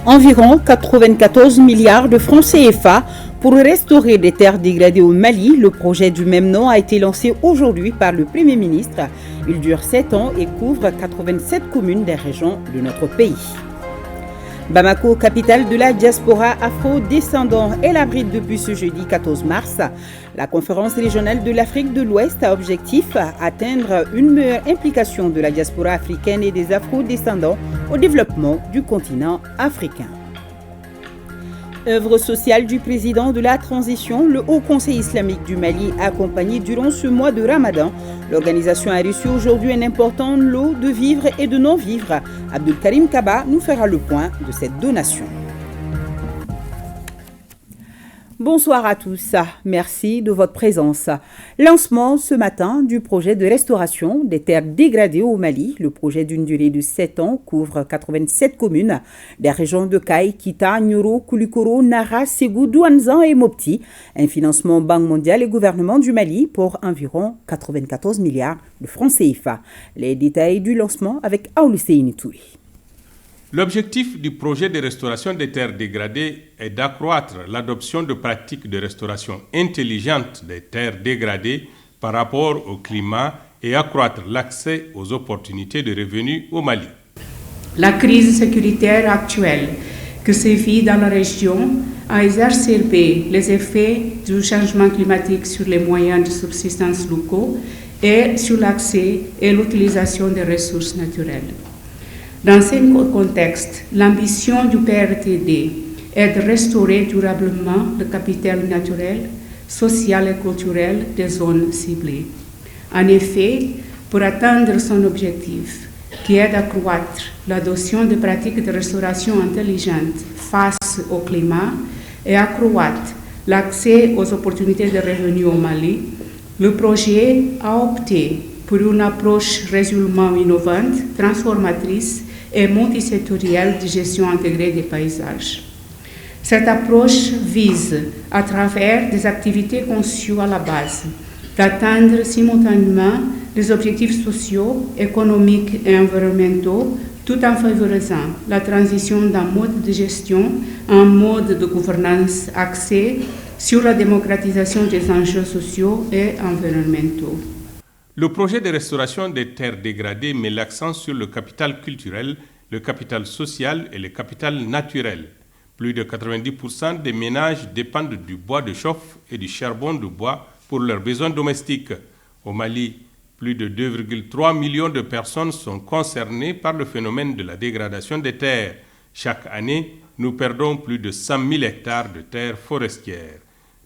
environ 94 milliards de francs CFA pour restaurer des terres dégradées au Mali. Le projet du même nom a été lancé aujourd'hui par le Premier ministre. Il dure 7 ans et couvre 87 communes des régions de notre pays. Bamako, capitale de la diaspora afro-descendant, elle abrite depuis ce jeudi 14 mars la conférence régionale de l'Afrique de l'Ouest a objectif atteindre une meilleure implication de la diaspora africaine et des afro-descendants au développement du continent africain. Œuvre sociale du président de la transition, le Haut Conseil islamique du Mali a accompagné durant ce mois de Ramadan. L'organisation a reçu aujourd'hui un important lot de vivres et de non-vivres. Abdul Karim Kaba nous fera le point de cette donation. Bonsoir à tous, merci de votre présence. Lancement ce matin du projet de restauration des terres dégradées au Mali. Le projet d'une durée de 7 ans couvre 87 communes des régions de Kaï, Kita, Nyoro, Koulikoro, Nara, Ségou, Douanzan et Mopti. Un financement Banque mondiale et gouvernement du Mali pour environ 94 milliards de francs CFA. Les détails du lancement avec Aoulisseïni Touré. L'objectif du projet de restauration des terres dégradées est d'accroître l'adoption de pratiques de restauration intelligente des terres dégradées par rapport au climat et accroître l'accès aux opportunités de revenus au Mali. La crise sécuritaire actuelle que se vit dans la région a exacerbé les effets du changement climatique sur les moyens de subsistance locaux et sur l'accès et l'utilisation des ressources naturelles. Dans ce contexte, l'ambition du PRTD est de restaurer durablement le capital naturel, social et culturel des zones ciblées. En effet, pour atteindre son objectif, qui est d'accroître l'adoption de pratiques de restauration intelligentes face au climat et accroître l'accès aux opportunités de revenus au Mali, le projet a opté pour une approche résolument innovante, transformatrice et multisectorielle de gestion intégrée des paysages. Cette approche vise, à travers des activités conçues à la base, d'atteindre simultanément les objectifs sociaux, économiques et environnementaux, tout en favorisant la transition d'un mode de gestion à un mode de gouvernance axé sur la démocratisation des enjeux sociaux et environnementaux. Le projet de restauration des terres dégradées met l'accent sur le capital culturel, le capital social et le capital naturel. Plus de 90% des ménages dépendent du bois de chauffe et du charbon de bois pour leurs besoins domestiques. Au Mali, plus de 2,3 millions de personnes sont concernées par le phénomène de la dégradation des terres. Chaque année, nous perdons plus de 100 000 hectares de terres forestières.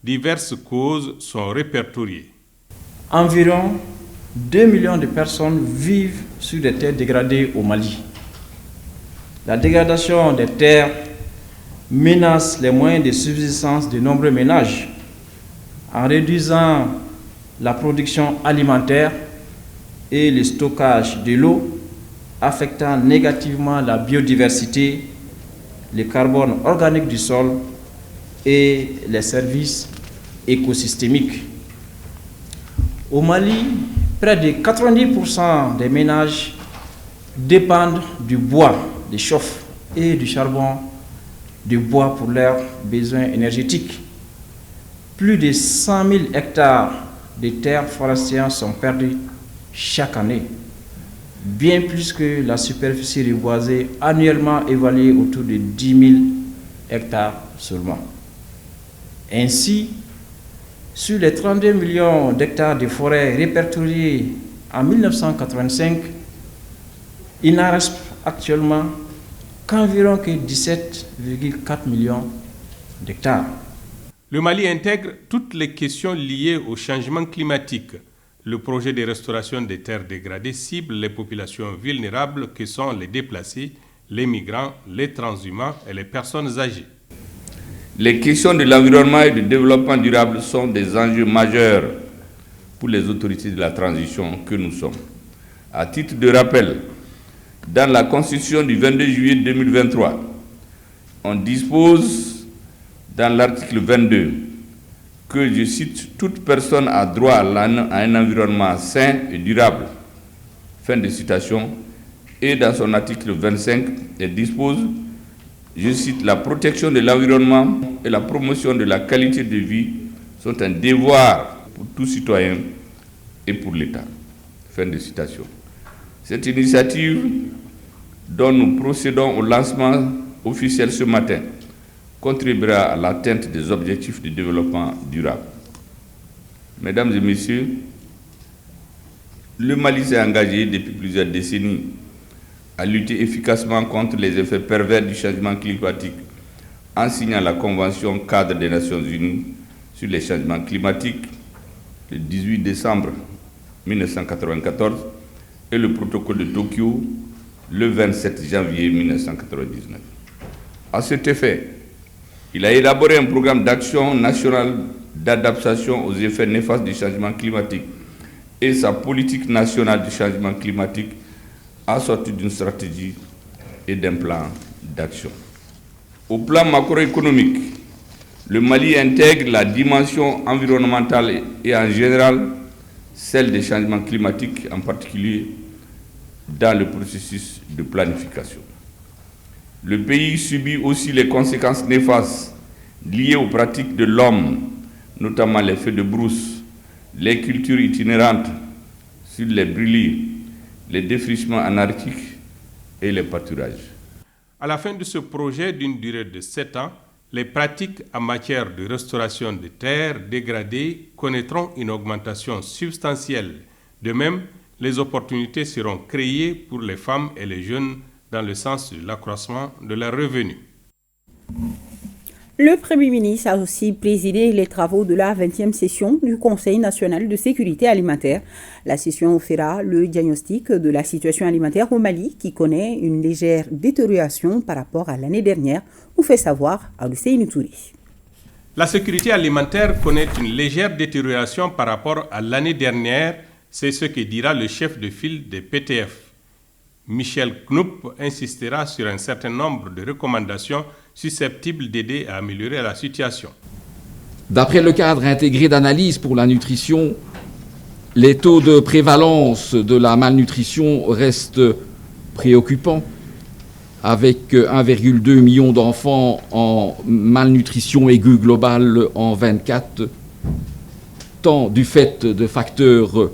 Diverses causes sont répertoriées. Environ 2 millions de personnes vivent sur des terres dégradées au Mali. La dégradation des terres menace les moyens de subsistance de nombreux ménages en réduisant la production alimentaire et le stockage de l'eau, affectant négativement la biodiversité, le carbone organique du sol et les services écosystémiques. Au Mali, près de 90% des ménages dépendent du bois de chauffe et du charbon de bois pour leurs besoins énergétiques. Plus de 100 000 hectares de terres forestières sont perdus chaque année, bien plus que la superficie reboisée annuellement évaluée autour de 10 000 hectares seulement. Ainsi, sur les 32 millions d'hectares de forêts répertoriés en 1985, il n'en reste actuellement qu'environ 17,4 millions d'hectares. Le Mali intègre toutes les questions liées au changement climatique. Le projet de restauration des terres dégradées cible les populations vulnérables que sont les déplacés, les migrants, les transhumants et les personnes âgées. Les questions de l'environnement et du développement durable sont des enjeux majeurs pour les autorités de la transition que nous sommes. À titre de rappel, dans la Constitution du 22 juillet 2023, on dispose dans l'article 22 que, je cite, « toute personne a droit à un environnement sain et durable ». Fin de citation. Et dans son article 25, elle dispose Je cite, la protection de l'environnement et la promotion de la qualité de vie sont un devoir pour tout citoyen et pour l'État. Fin de citation. Cette initiative dont nous procédons au lancement officiel ce matin contribuera à l'atteinte des objectifs de développement durable. Mesdames et messieurs, le Mali s'est engagé depuis plusieurs décennies à lutter efficacement contre les effets pervers du changement climatique en signant la Convention cadre des Nations Unies sur les changements climatiques le 18 décembre 1994 et le protocole de Tokyo le 27 janvier 1999. À cet effet, il a élaboré un programme d'action national d'adaptation aux effets néfastes du changement climatique et sa politique nationale du changement climatique assortie d'une stratégie et d'un plan d'action. Au plan macroéconomique, le Mali intègre la dimension environnementale et en général celle des changements climatiques, en particulier dans le processus de planification. Le pays subit aussi les conséquences néfastes liées aux pratiques de l'homme, notamment les feux de brousse, les cultures itinérantes sur les brûlis, les défrichements anarchiques et les pâturages. À la fin de ce projet d'une durée de 7 ans, les pratiques en matière de restauration des terres dégradées connaîtront une augmentation substantielle. De même, les opportunités seront créées pour les femmes et les jeunes dans le sens de l'accroissement de leurs revenus. Le Premier ministre a aussi présidé les travaux de la 20e session du Conseil national de sécurité alimentaire. La session fera le diagnostic de la situation alimentaire au Mali qui connaît une légère détérioration par rapport à l'année dernière, nous fait savoir Aluseyni Touré. La sécurité alimentaire connaît une légère détérioration par rapport à l'année dernière, c'est ce que dira le chef de file des PTF. Michel Knoup insistera sur un certain nombre de recommandations susceptibles d'aider à améliorer la situation. D'après le cadre intégré d'analyse pour la nutrition, les taux de prévalence de la malnutrition restent préoccupants, avec 1,2 million d'enfants en malnutrition aiguë globale en 24, tant du fait de facteurs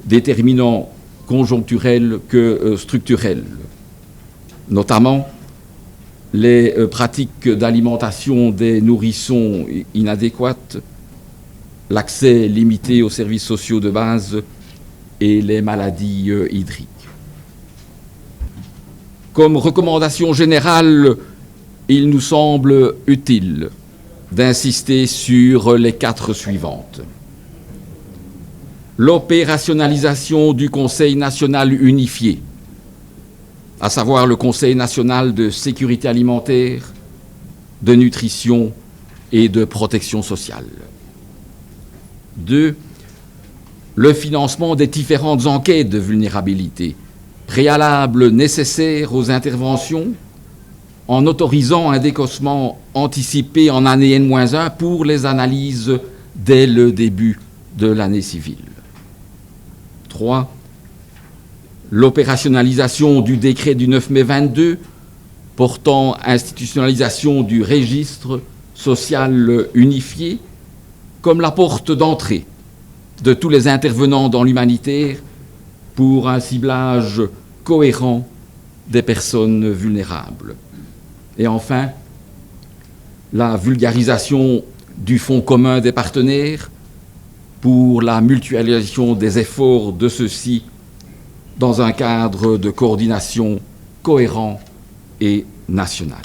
déterminants conjoncturels que structurels, notamment les pratiques d'alimentation des nourrissons inadéquates, l'accès limité aux services sociaux de base et les maladies hydriques. Comme recommandation générale, il nous semble utile d'insister sur les 4 suivantes. L'opérationnalisation du Conseil national unifié, à savoir le Conseil national de sécurité alimentaire, de nutrition et de protection sociale. 2. Le financement des différentes enquêtes de vulnérabilité, préalable nécessaire aux interventions, en autorisant un décossement anticipé en année N-1 pour les analyses dès le début de l'année civile. 3. L'opérationnalisation du décret du 9 mai 22 portant institutionnalisation du registre social unifié comme la porte d'entrée de tous les intervenants dans l'humanitaire pour un ciblage cohérent des personnes vulnérables. Et enfin, la vulgarisation du Fonds commun des partenaires pour la mutualisation des efforts de ceux-ci dans un cadre de coordination cohérent et national.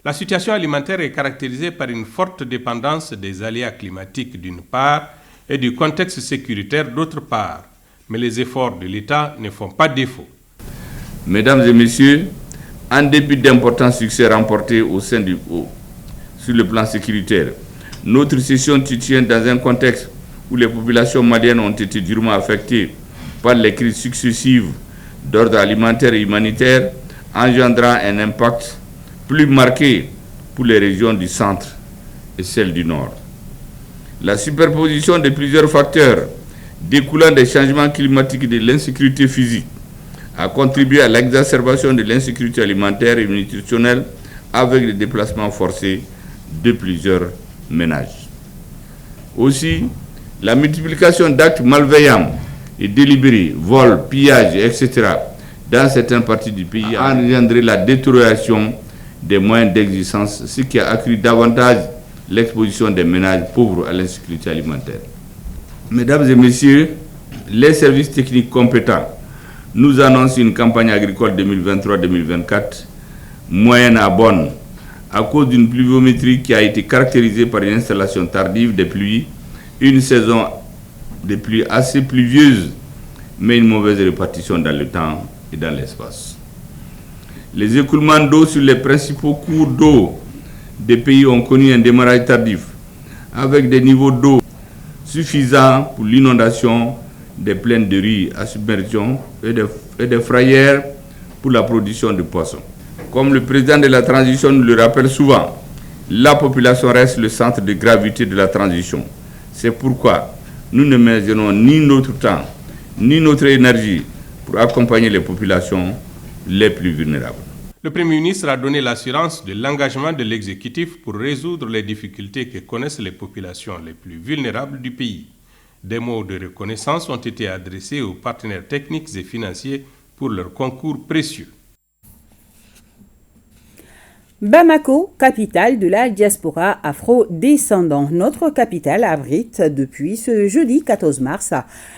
La situation alimentaire est caractérisée par une forte dépendance des aléas climatiques d'une part et du contexte sécuritaire d'autre part. Mais les efforts de l'État ne font pas défaut. Mesdames et messieurs, en dépit d'importants succès remportés au sein du haut sur le plan sécuritaire, notre session se tient dans un contexte où les populations maliennes ont été durement affectées par les crises successives d'ordre alimentaire et humanitaire, engendrant un impact plus marqué pour les régions du centre et celles du nord. La superposition de plusieurs facteurs découlant des changements climatiques et de l'insécurité physique a contribué à l'exacerbation de l'insécurité alimentaire et nutritionnelle avec les déplacements forcés de plusieurs ménages. Aussi, la multiplication d'actes malveillants et délibérés, vols, pillages, etc., dans certaines parties du pays a engendré la détérioration des moyens d'existence, ce qui a accru davantage l'exposition des ménages pauvres à l'insécurité alimentaire. Mesdames et messieurs, les services techniques compétents nous annoncent une campagne agricole 2023-2024 moyenne à bonne à cause d'une pluviométrie qui a été caractérisée par une installation tardive des pluies, une saison de pluies assez pluvieuse, mais une mauvaise répartition dans le temps et dans l'espace. Les écoulements d'eau sur les principaux cours d'eau des pays ont connu un démarrage tardif, avec des niveaux d'eau suffisants pour l'inondation des plaines de riz à submersion et des frayères pour la production de poissons. Comme le président de la transition nous le rappelle souvent, la population reste le centre de gravité de la transition. C'est pourquoi nous ne ménageons ni notre temps, ni notre énergie pour accompagner les populations les plus vulnérables. Le Premier ministre a donné l'assurance de l'engagement de l'exécutif pour résoudre les difficultés que connaissent les populations les plus vulnérables du pays. Des mots de reconnaissance ont été adressés aux partenaires techniques et financiers pour leur concours précieux. Bamako, capitale de la diaspora afro-descendant. Notre capitale abrite depuis ce jeudi 14 mars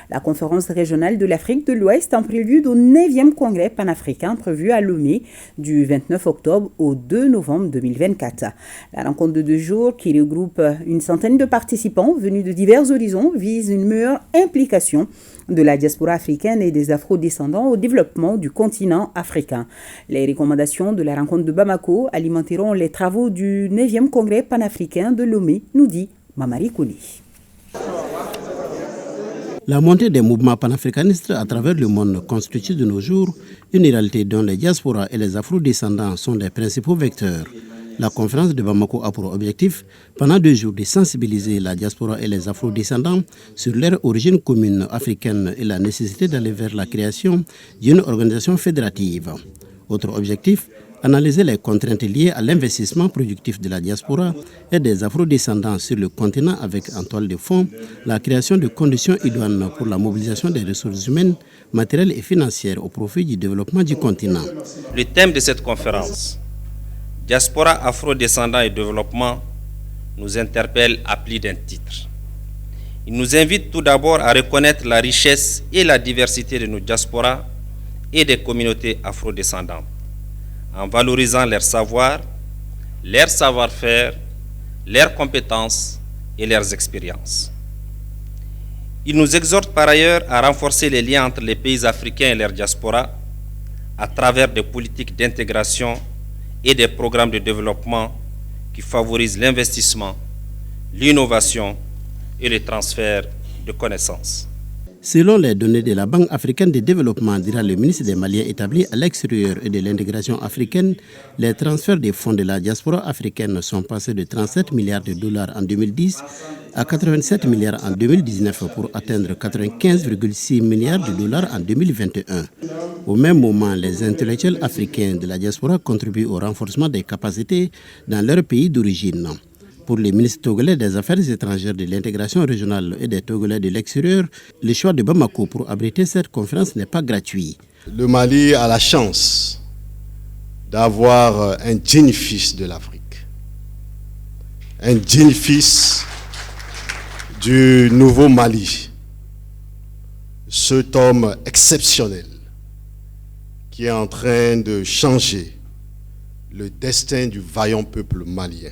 la conférence régionale de l'Afrique de l'Ouest en prélude au 9e congrès panafricain prévu à Lomé du 29 octobre au 2 novembre 2024. La rencontre de 2 jours qui regroupe une centaine de participants venus de divers horizons vise une meilleure implication de la diaspora africaine et des afro-descendants au développement du continent africain. Les recommandations de la rencontre de Bamako alimenteront les travaux du 9e congrès panafricain de Lomé, nous dit Mamari Kouni. La montée des mouvements panafricanistes à travers le monde constitue de nos jours une réalité dont les diasporas et les afro-descendants sont les principaux vecteurs. La conférence de Bamako a pour objectif, pendant 2 jours, de sensibiliser la diaspora et les afro-descendants sur leur origine commune africaine et la nécessité d'aller vers la création d'une organisation fédérative. Autre objectif, analyser les contraintes liées à l'investissement productif de la diaspora et des afro-descendants sur le continent avec en toile de fond la création de conditions idoines pour la mobilisation des ressources humaines, matérielles et financières au profit du développement du continent. Le thème de cette conférence, Diaspora afro-descendant et développement, nous interpelle à plus d'un titre. Il nous invite tout d'abord à reconnaître la richesse et la diversité de nos diasporas et des communautés afro-descendantes, en valorisant leur savoir, leur savoir-faire, leurs compétences et leurs expériences. Il nous exhorte par ailleurs à renforcer les liens entre les pays africains et leurs diasporas à travers des politiques d'intégration et des programmes de développement qui favorisent l'investissement, l'innovation et le transfert de connaissances. Selon les données de la Banque africaine de développement, dira le ministre des Maliens établi à l'extérieur et de l'intégration africaine, les transferts des fonds de la diaspora africaine sont passés de 37 milliards de dollars en 2010 à 87 milliards en 2019 pour atteindre 95,6 milliards de dollars en 2021. Au même moment, les intellectuels africains de la diaspora contribuent au renforcement des capacités dans leur pays d'origine. Pour les ministres togolais des Affaires étrangères, de l'intégration régionale et des Togolais de l'extérieur, le choix de Bamako pour abriter cette conférence n'est pas gratuit. Le Mali a la chance d'avoir un digne fils de l'Afrique, un digne fils du nouveau Mali, cet homme exceptionnel qui est en train de changer le destin du vaillant peuple malien.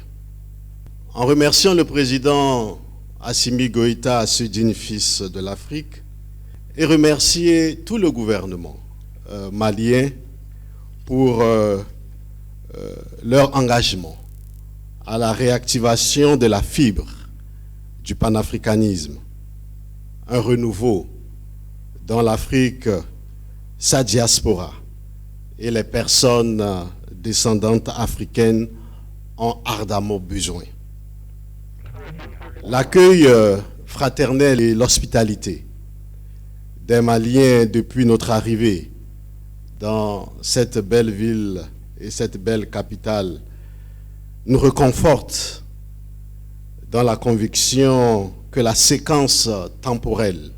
En remerciant le président Assimi Goïta, ce digne fils de l'Afrique, et remercier tout le gouvernement malien pour leur engagement à la réactivation de la fibre du panafricanisme, un renouveau dans l'Afrique, sa diaspora et les personnes descendantes africaines ont ardemment besoin. L'accueil fraternel et l'hospitalité des Maliens depuis notre arrivée dans cette belle ville et cette belle capitale nous réconforte dans la conviction que la séquence temporelle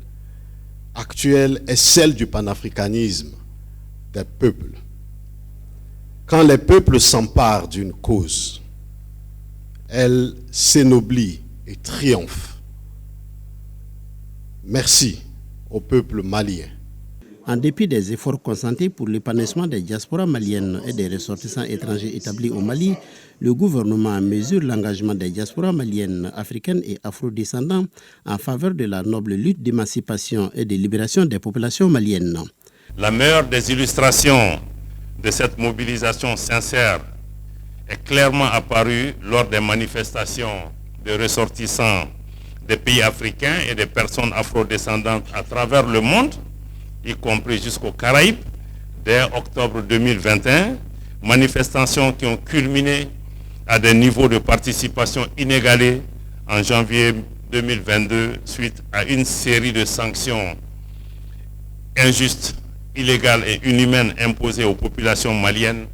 actuelle est celle du panafricanisme des peuples. Quand les peuples s'emparent d'une cause, elle s'énoblit et triomphe. Merci au peuple malien. En dépit des efforts consentis pour l'épanouissement des diasporas maliennes et des ressortissants étrangers établis au Mali, le gouvernement mesure l'engagement des diasporas maliennes, africaines et afrodescendants en faveur de la noble lutte d'émancipation et de libération des populations maliennes. La meilleure des illustrations de cette mobilisation sincère est clairement apparue lors des manifestations de ressortissants des pays africains et des personnes afrodescendantes à travers le monde, y compris jusqu'aux Caraïbes, dès octobre 2021, manifestations qui ont culminé à des niveaux de participation inégalés en janvier 2022 suite à une série de sanctions injustes, illégales et inhumaines imposées aux populations maliennes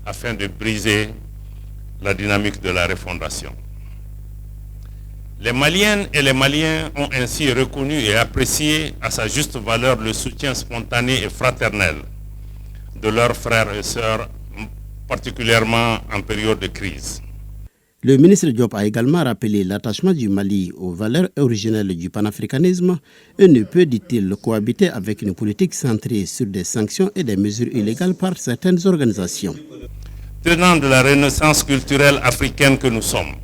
afin de briser la dynamique de la refondation. Les Maliennes et les Maliens ont ainsi reconnu et apprécié à sa juste valeur le soutien spontané et fraternel de leurs frères et sœurs, particulièrement en période de crise. Le ministre Diop a également rappelé l'attachement du Mali aux valeurs originelles du panafricanisme et ne peut, dit-il, cohabiter avec une politique centrée sur des sanctions et des mesures illégales par certaines organisations. Tenant de la renaissance culturelle africaine que nous sommes,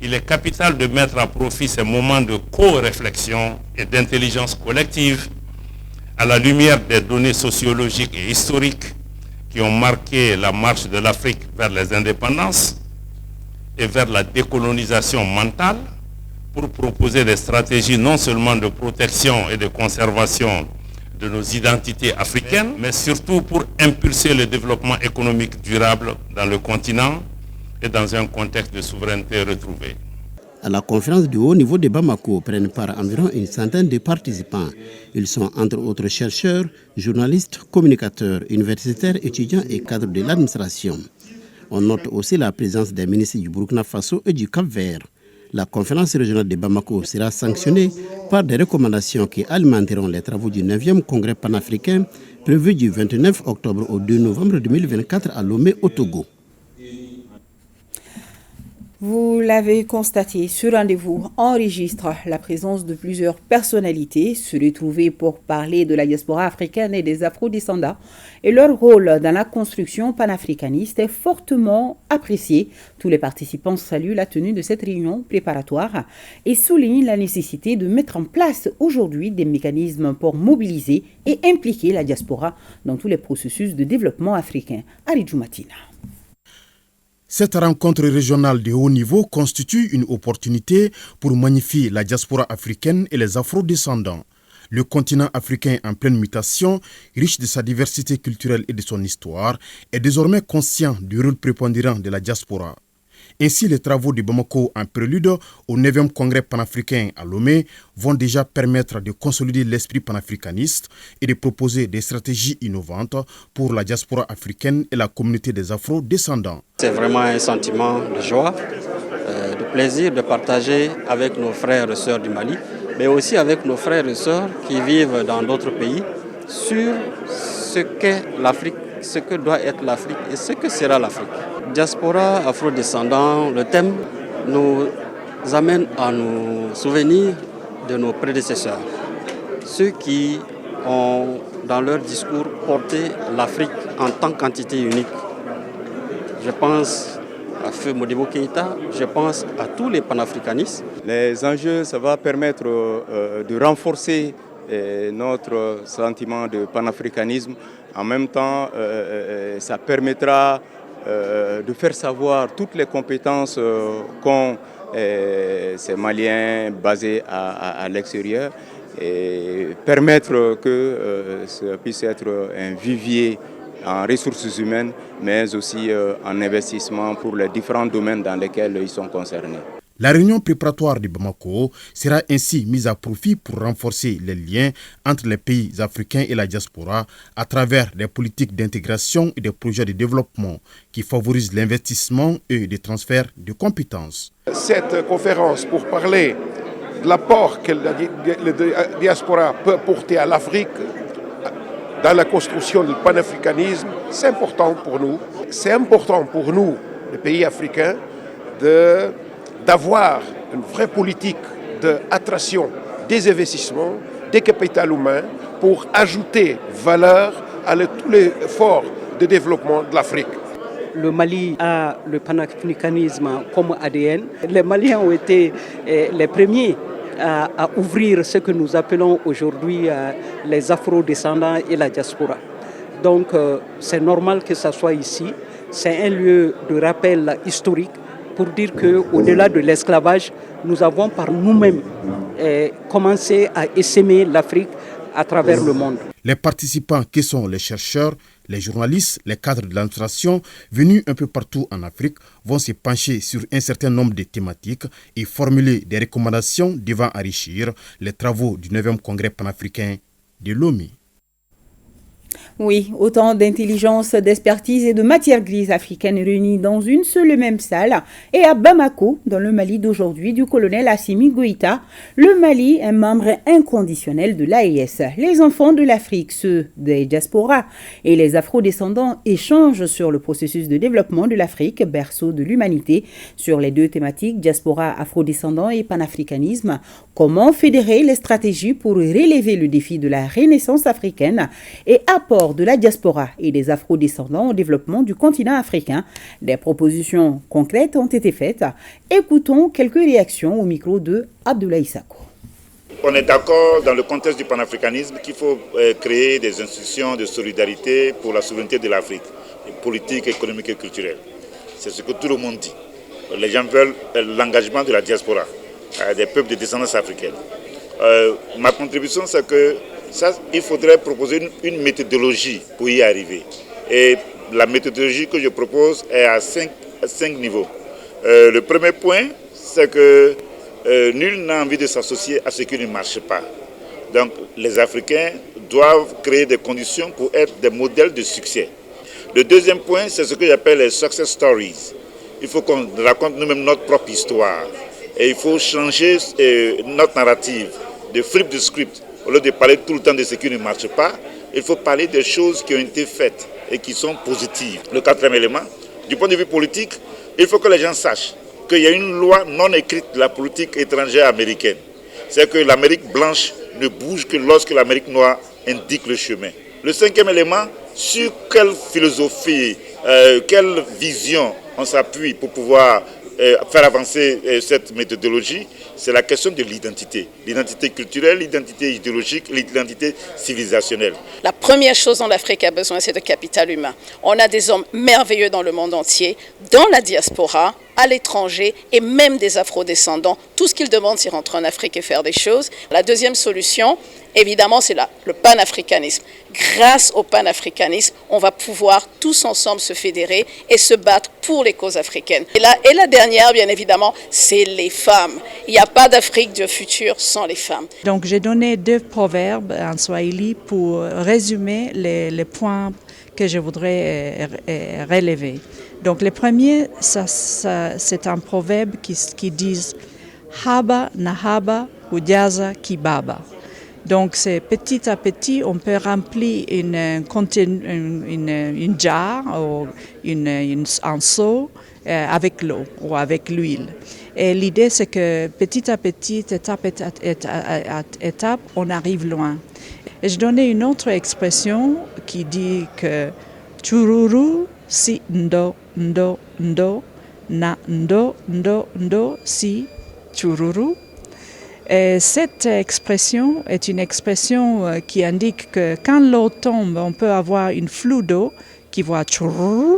il est capital de mettre à profit ces moments de co-réflexion et d'intelligence collective à la lumière des données sociologiques et historiques qui ont marqué la marche de l'Afrique vers les indépendances et vers la décolonisation mentale pour proposer des stratégies non seulement de protection et de conservation de nos identités africaines, mais surtout pour impulser le développement économique durable dans le continent et dans un contexte de souveraineté retrouvée. À la conférence de haut niveau de Bamako prennent part environ une centaine de participants. Ils sont entre autres chercheurs, journalistes, communicateurs, universitaires, étudiants et cadres de l'administration. On note aussi la présence des ministres du Burkina Faso et du Cap-Vert. La conférence régionale de Bamako sera sanctionnée par des recommandations qui alimenteront les travaux du 9e congrès panafricain prévu du 29 octobre au 2 novembre 2024 à Lomé au Togo. Vous l'avez constaté, ce rendez-vous enregistre la présence de plusieurs personnalités se retrouver pour parler de la diaspora africaine et des afrodescendants et leur rôle dans la construction panafricaniste est fortement apprécié. Tous les participants saluent la tenue de cette réunion préparatoire et soulignent la nécessité de mettre en place aujourd'hui des mécanismes pour mobiliser et impliquer la diaspora dans tous les processus de développement africain. Aridjou Matina. Cette rencontre régionale de haut niveau constitue une opportunité pour magnifier la diaspora africaine et les afrodescendants. Le continent africain en pleine mutation, riche de sa diversité culturelle et de son histoire, est désormais conscient du rôle prépondérant de la diaspora. Ainsi, les travaux de Bamako en prélude au 9e congrès panafricain à Lomé vont déjà permettre de consolider l'esprit panafricaniste et de proposer des stratégies innovantes pour la diaspora africaine et la communauté des afro-descendants. C'est vraiment un sentiment de joie, de plaisir de partager avec nos frères et sœurs du Mali, mais aussi avec nos frères et sœurs qui vivent dans d'autres pays sur ce qu'est l'Afrique, ce que doit être l'Afrique et ce que sera l'Afrique. Diaspora afro-descendant, le thème nous amène à nous souvenir de nos prédécesseurs, ceux qui ont dans leur discours porté l'Afrique en tant qu'entité unique. Je pense à Feu Modibo Keïta, je pense à tous les panafricanistes. Les enjeux, ça va permettre de renforcer notre sentiment de panafricanisme. En même temps, ça permettra de faire savoir toutes les compétences qu'ont ces Maliens basés à l'extérieur et permettre que ça puisse être un vivier en ressources humaines, mais aussi en investissement pour les différents domaines dans lesquels ils sont concernés. La réunion préparatoire de Bamako sera ainsi mise à profit pour renforcer les liens entre les pays africains et la diaspora à travers des politiques d'intégration et des projets de développement qui favorisent l'investissement et des transferts de compétences. Cette conférence pour parler de l'apport que la diaspora peut porter à l'Afrique dans la construction du panafricanisme, c'est important pour nous. C'est important pour nous, les pays africains, d'avoir une vraie politique d'attraction des investissements, des capitaux humains pour ajouter valeur à tous les efforts de développement de l'Afrique. Le Mali a le panafricanisme comme ADN. Les Maliens ont été les premiers à ouvrir ce que nous appelons aujourd'hui les afro-descendants et la diaspora. Donc c'est normal que ça soit ici. C'est un lieu de rappel historique pour dire qu'au-delà de l'esclavage, nous avons par nous-mêmes commencé à essaimer l'Afrique à travers le monde. Les participants qui sont les chercheurs, les journalistes, les cadres de l'administration venus un peu partout en Afrique vont se pencher sur un certain nombre de thématiques et formuler des recommandations devant enrichir les travaux du 9e congrès panafricain de Lomé. Oui, autant d'intelligence, d'expertise et de matières grises africaines réunies dans une seule et même salle. Et à Bamako, dans le Mali d'aujourd'hui, du colonel Assimi Goïta, le Mali est membre inconditionnel de l'AES. Les enfants de l'Afrique, ceux des diasporas et les afro-descendants échangent sur le processus de développement de l'Afrique, berceau de l'humanité, sur les deux thématiques, diaspora, afro-descendants et panafricanisme. Comment fédérer les stratégies pour relever le défi de la renaissance africaine et apport de la diaspora et des afro-descendants au développement du continent africain. Des propositions concrètes ont été faites. Écoutons quelques réactions au micro de Abdoulaye Sako. On est d'accord dans le contexte du panafricanisme qu'il faut créer des institutions de solidarité pour la souveraineté de l'Afrique, politique, économique et culturelle. C'est ce que tout le monde dit. Les gens veulent l'engagement de la diaspora, des peuples de descendance africaine. Ma contribution, c'est que il faudrait proposer une méthodologie pour y arriver. Et la méthodologie que je propose est à 5 niveaux. Le premier point, c'est que nul n'a envie de s'associer à ce qui ne marche pas. Donc les Africains doivent créer des conditions pour être des modèles de succès. Le deuxième point, c'est ce que j'appelle les success stories. Il faut qu'on raconte nous-mêmes notre propre histoire. Et il faut changer notre narrative de flip the script. Au lieu de parler tout le temps de ce qui ne marche pas, il faut parler des choses qui ont été faites et qui sont positives. Le quatrième élément, du point de vue politique, il faut que les gens sachent qu'il y a une loi non écrite de la politique étrangère américaine. C'est que l'Amérique blanche ne bouge que lorsque l'Amérique noire indique le chemin. Le cinquième élément, sur quelle philosophie, quelle vision on s'appuie pour pouvoir faire avancer cette méthodologie, c'est la question de l'identité. L'identité culturelle, l'identité idéologique, l'identité civilisationnelle. La première chose dont l'Afrique a besoin, c'est de capital humain. On a des hommes merveilleux dans le monde entier, dans la diaspora, à l'étranger et même des afro-descendants. Tout ce qu'ils demandent, c'est rentrer en Afrique et faire des choses. La deuxième solution, évidemment, c'est le panafricanisme. Grâce au panafricanisme, on va pouvoir tous ensemble se fédérer et se battre pour les causes africaines. Et la dernière, bien évidemment, c'est les femmes. Il n'y a pas d'Afrique de futur sans les femmes. Donc j'ai donné 2 proverbes en swahili pour résumer les points que je voudrais relever. Donc le premier, c'est un proverbe qui dit « Haba na haba hujaza kibaba ». Donc c'est petit à petit, on peut remplir une jarre ou un seau avec l'eau ou avec l'huile. Et l'idée, c'est que petit à petit, étape à étape, on arrive loin. Et je donnais une autre expression qui dit que « Chururu si ndo ndo ndo na ndo ndo ndo si chururu ». Et cette expression est une expression qui indique que quand l'eau tombe, on peut avoir une flux d'eau qui va chururu,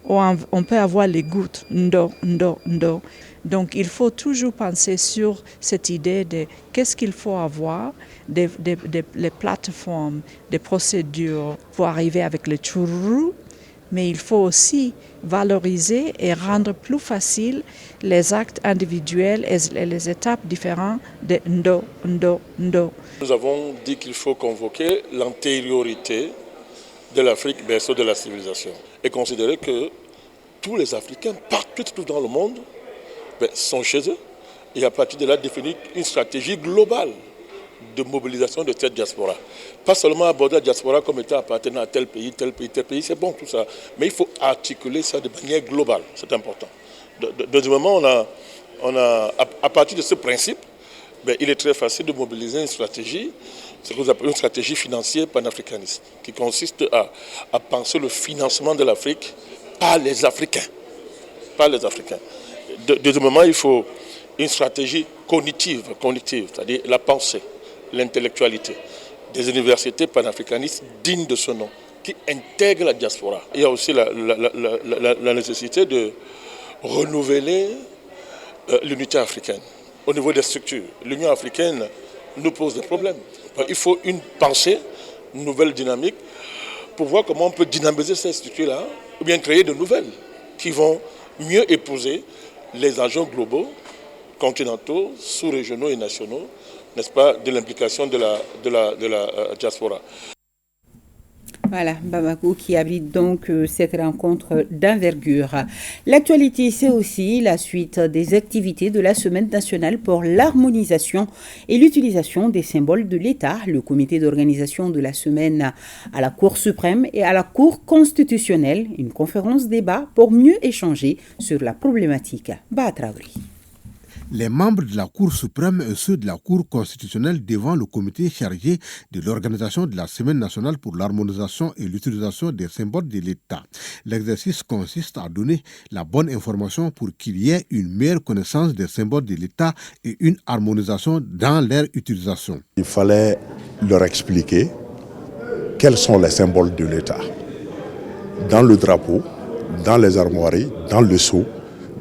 ou on peut avoir les gouttes ndo ndo ndo. Donc il faut toujours penser sur cette idée de qu'est-ce qu'il faut avoir, les plateformes, des procédures pour arriver avec le chururu, mais il faut aussi valoriser et rendre plus facile les actes individuels et les étapes différentes de Ndo. Nous avons dit qu'il faut convoquer l'antériorité de l'Afrique berceau de la civilisation et considérer que tous les Africains, partout dans le monde, sont chez eux et à partir de là définir une stratégie globale de mobilisation de cette diaspora. Pas seulement aborder la diaspora comme étant appartenant à tel pays, c'est bon tout ça, mais il faut articuler ça de manière globale, c'est important. Deuxièmement, à partir de ce principe, il est très facile de mobiliser une stratégie, ce que vous appelez une stratégie financière panafricaniste, qui consiste à penser le financement de l'Afrique par les Africains. Deuxièmement, il faut une stratégie cognitive, c'est-à-dire la pensée, l'intellectualité, des universités panafricanistes dignes de ce nom, qui intègrent la diaspora. Il y a aussi la nécessité de renouveler l'unité africaine. Au niveau des structures, l'Union africaine nous pose des problèmes. Il faut une pensée, une nouvelle dynamique, pour voir comment on peut dynamiser ces structures-là, ou bien créer de nouvelles qui vont mieux épouser les enjeux globaux, continentaux, sous-régionaux et nationaux, n'est-ce pas, de l'implication de la diaspora. Voilà, Bamako qui abrite donc cette rencontre d'envergure. L'actualité, c'est aussi la suite des activités de la Semaine nationale pour l'harmonisation et l'utilisation des symboles de l'État. Le comité d'organisation de la semaine à la Cour suprême et à la Cour constitutionnelle, une conférence débat pour mieux échanger sur la problématique. Batraouri. Les membres de la Cour suprême et ceux de la Cour constitutionnelle devant le comité chargé de l'organisation de la Semaine nationale pour l'harmonisation et l'utilisation des symboles de l'État. L'exercice consiste à donner la bonne information pour qu'il y ait une meilleure connaissance des symboles de l'État et une harmonisation dans leur utilisation. Il fallait leur expliquer quels sont les symboles de l'État. Dans le drapeau, dans les armoiries, dans le sceau,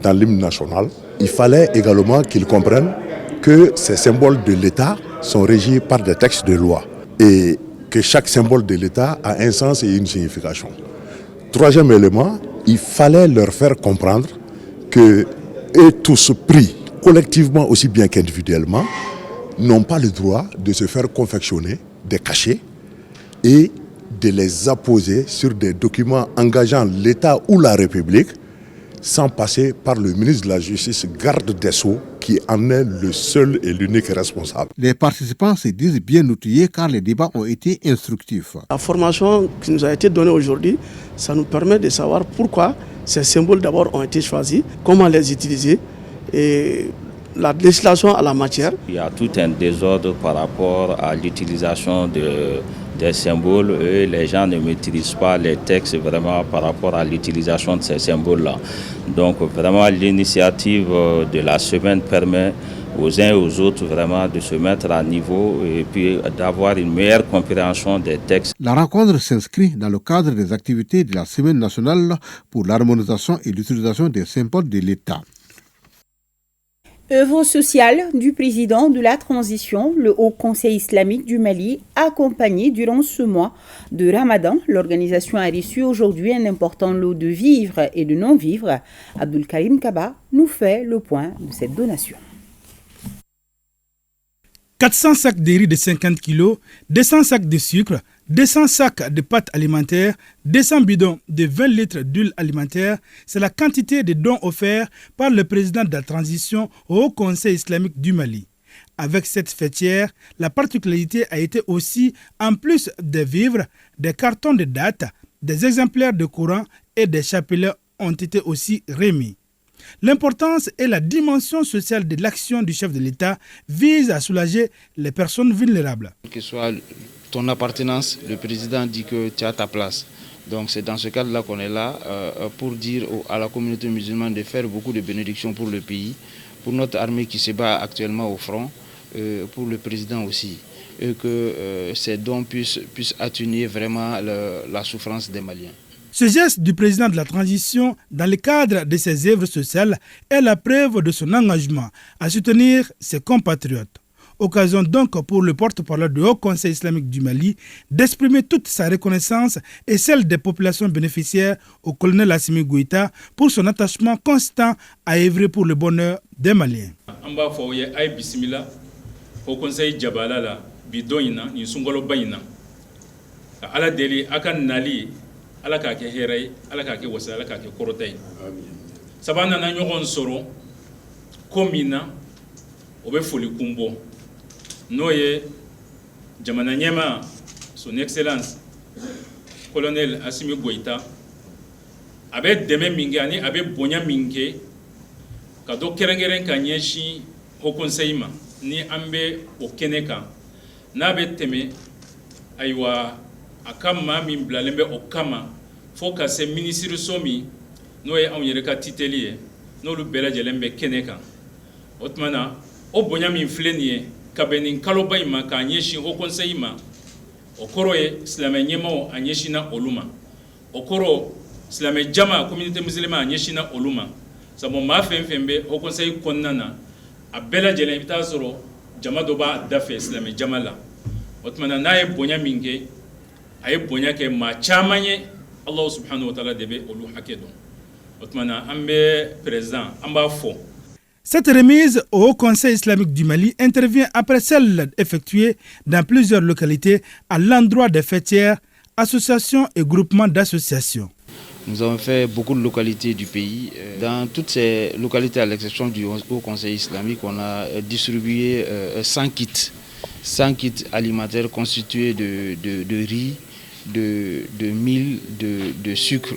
dans l'hymne national, il fallait également qu'ils comprennent que ces symboles de l'État sont régis par des textes de loi et que chaque symbole de l'État a un sens et une signification. Troisième élément, il fallait leur faire comprendre que eux tous pris collectivement aussi bien qu'individuellement n'ont pas le droit de se faire confectionner des cachets et de les apposer sur des documents engageant l'État ou la République sans passer par le ministre de la Justice, garde des Sceaux, qui en est le seul et l'unique responsable. Les participants se disent bien outillés car les débats ont été instructifs. La formation qui nous a été donnée aujourd'hui, ça nous permet de savoir pourquoi ces symboles d'abord ont été choisis, comment les utiliser et la législation à la matière. Il y a tout un désordre par rapport à l'utilisation des symboles et les gens ne maîtrisent pas les textes vraiment par rapport à l'utilisation de ces symboles-là. Donc vraiment l'initiative de la semaine permet aux uns et aux autres vraiment de se mettre à niveau et puis d'avoir une meilleure compréhension des textes. La rencontre s'inscrit dans le cadre des activités de la Semaine nationale pour l'harmonisation et l'utilisation des symboles de l'État. Œuvre sociale du président de la transition, le Haut Conseil islamique du Mali, accompagné durant ce mois de Ramadan. L'organisation a reçu aujourd'hui un important lot de vivres et de non-vivres. Abdul Karim Kaba nous fait le point de cette donation. 400 sacs de riz de 50 kg, 200 sacs de sucre, 200 sacs de pâtes alimentaires, 200 bidons de 20 litres d'huile alimentaire, c'est la quantité de dons offerts par le président de la transition au Haut Conseil islamique du Mali. Avec cette fêtière, la particularité a été aussi, en plus des vivres, des cartons de date, des exemplaires de Coran et des chapelets ont été aussi remis. L'importance et la dimension sociale de l'action du chef de l'État vise à soulager les personnes vulnérables. Que soit ton appartenance, le président dit que tu as ta place. Donc c'est dans ce cadre-là qu'on est là pour dire à la communauté musulmane de faire beaucoup de bénédictions pour le pays, pour notre armée qui se bat actuellement au front, pour le président aussi, et que ces dons puissent atténuer vraiment la souffrance des Maliens. Ce geste du président de la transition dans le cadre de ses œuvres sociales est la preuve de son engagement à soutenir ses compatriotes. Occasion donc pour le porte-parole du Haut Conseil islamique du Mali d'exprimer toute sa reconnaissance et celle des populations bénéficiaires au colonel Assimi Goïta pour son attachement constant à œuvrer pour le bonheur des Maliens. Amba foye ay bismillah Haut Conseil Jabalala bidoina ni sungolo bayina ala deli akan nali ala ka ke heray ala ka ke wasa ala ka ke korotay sabana na nyogon soro komina obe foli kumbo noye jamana nyema son excellence colonel Assimi Goïta abe deme mingi ani abe bonya mingi ka do kerengeren ka nyeshi Haut Conseil ma ni ambe o keneka na be teme aywa akama min blalembe o kama fo ka se ministre somi no ye an yere ka titelier no lu bela jelembe keneka otmana o bonya min flenie ka benin kaloba ima ka nyeshi Haut Conseil ma okoro ye islamé nyema o anyeshi na oluma okoro islamé jama communauté musulmane anyeshi na oluma sabo ma fembe Haut Conseil konnana a bela jelen bita soro jama do ba dafe islamé jama la otmana na ye bonya minge ay bonya ke ma chamanye Allah subhanahu wa ta'ala debe olu hakedo otmana ambe président amba fo. Cette remise au Haut Conseil islamique du Mali intervient après celle effectuée dans plusieurs localités à l'endroit des fêtières, associations et groupements d'associations. Nous avons fait beaucoup de localités du pays. Dans toutes ces localités, à l'exception du Haut Conseil islamique, on a distribué 100 kits. 100 kits alimentaires constitués de riz, de mil, de sucre,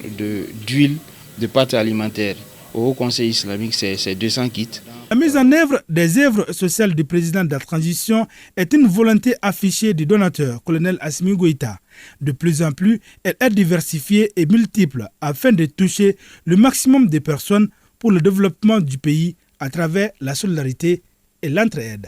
d'huile, de pâtes alimentaires. Au Haut Conseil islamique, c'est 200 kits. La mise en œuvre des œuvres sociales du président de la transition est une volonté affichée du donateur, colonel Assimi Goïta. De plus en plus, elle est diversifiée et multiple afin de toucher le maximum de personnes pour le développement du pays à travers la solidarité et l'entraide.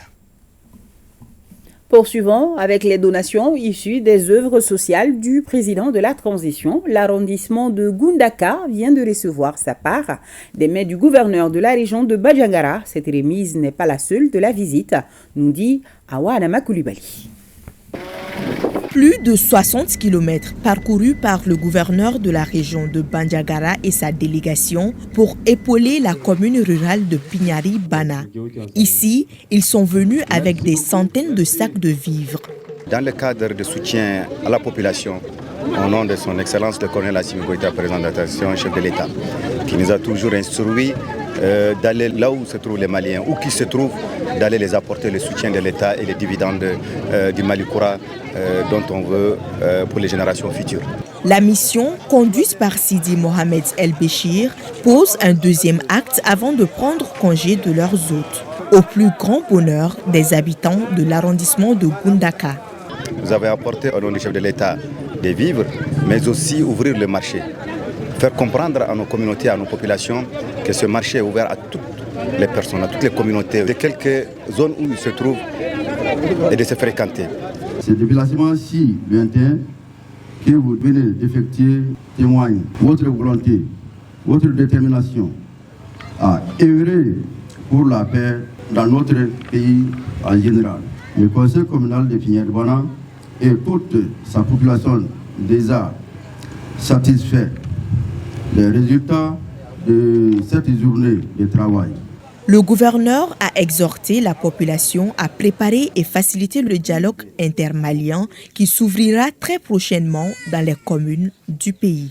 Poursuivons avec les donations issues des œuvres sociales du président de la transition. L'arrondissement de Gundaka vient de recevoir sa part des mains du gouverneur de la région de Bandiagara. Cette remise n'est pas la seule de la visite, nous dit Awa Adama Coulibaly. Plus de 60 km parcourus par le gouverneur de la région de Bandiagara et sa délégation pour épauler la commune rurale de Pignari-Bana. Ici, ils sont venus avec des centaines de sacs de vivres. Dans le cadre de soutien à la population, au nom de son Excellence le colonel Assimi Goïta, président de la transition, chef de l'État, qui nous a toujours instruits d'aller là où se trouvent les Maliens, où qu'ils se trouvent, d'aller les apporter le soutien de l'État et les dividendes du Malikoura dont on veut pour les générations futures. La mission, conduite par Sidi Mohamed El Béchir, pose un deuxième acte avant de prendre congé de leurs hôtes, au plus grand bonheur des habitants de l'arrondissement de Gundaka. Vous avez apporté au nom du chef de l'État des vivres, mais aussi ouvrir le marché. Faire comprendre à nos communautés, à nos populations que ce marché est ouvert à toutes les personnes, à toutes les communautés, de quelques zones où ils se trouvent et de se fréquenter. Ces déplacements si lointains que vous venez d'effectuer témoignent votre volonté, votre détermination à œuvrer pour la paix dans notre pays en général. Le conseil communal de Pignari-Bana et toute sa population déjà satisfait des résultats de cette journée de travail. Le gouverneur a exhorté la population à préparer et faciliter le dialogue intermalien qui s'ouvrira très prochainement dans les communes du pays.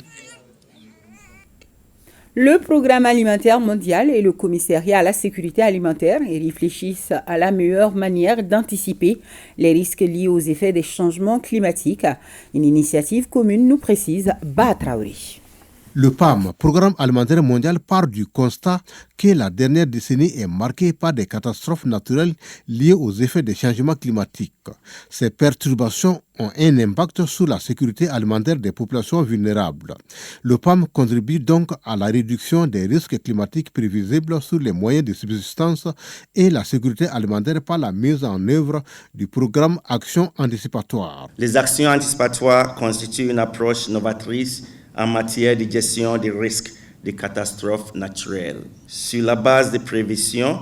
Le Programme alimentaire mondial et le Commissariat à la sécurité alimentaire réfléchissent à la meilleure manière d'anticiper les risques liés aux effets des changements climatiques. Une initiative commune, nous précise Ba Traoré. Le PAM, Programme alimentaire mondial, part du constat que la dernière décennie est marquée par des catastrophes naturelles liées aux effets des changements climatiques. Ces perturbations ont un impact sur la sécurité alimentaire des populations vulnérables. Le PAM contribue donc à la réduction des risques climatiques prévisibles sur les moyens de subsistance et la sécurité alimentaire par la mise en œuvre du programme Action anticipatoire. Les actions anticipatoires constituent une approche novatrice en matière de gestion des risques de catastrophes naturelles. Sur la base des prévisions,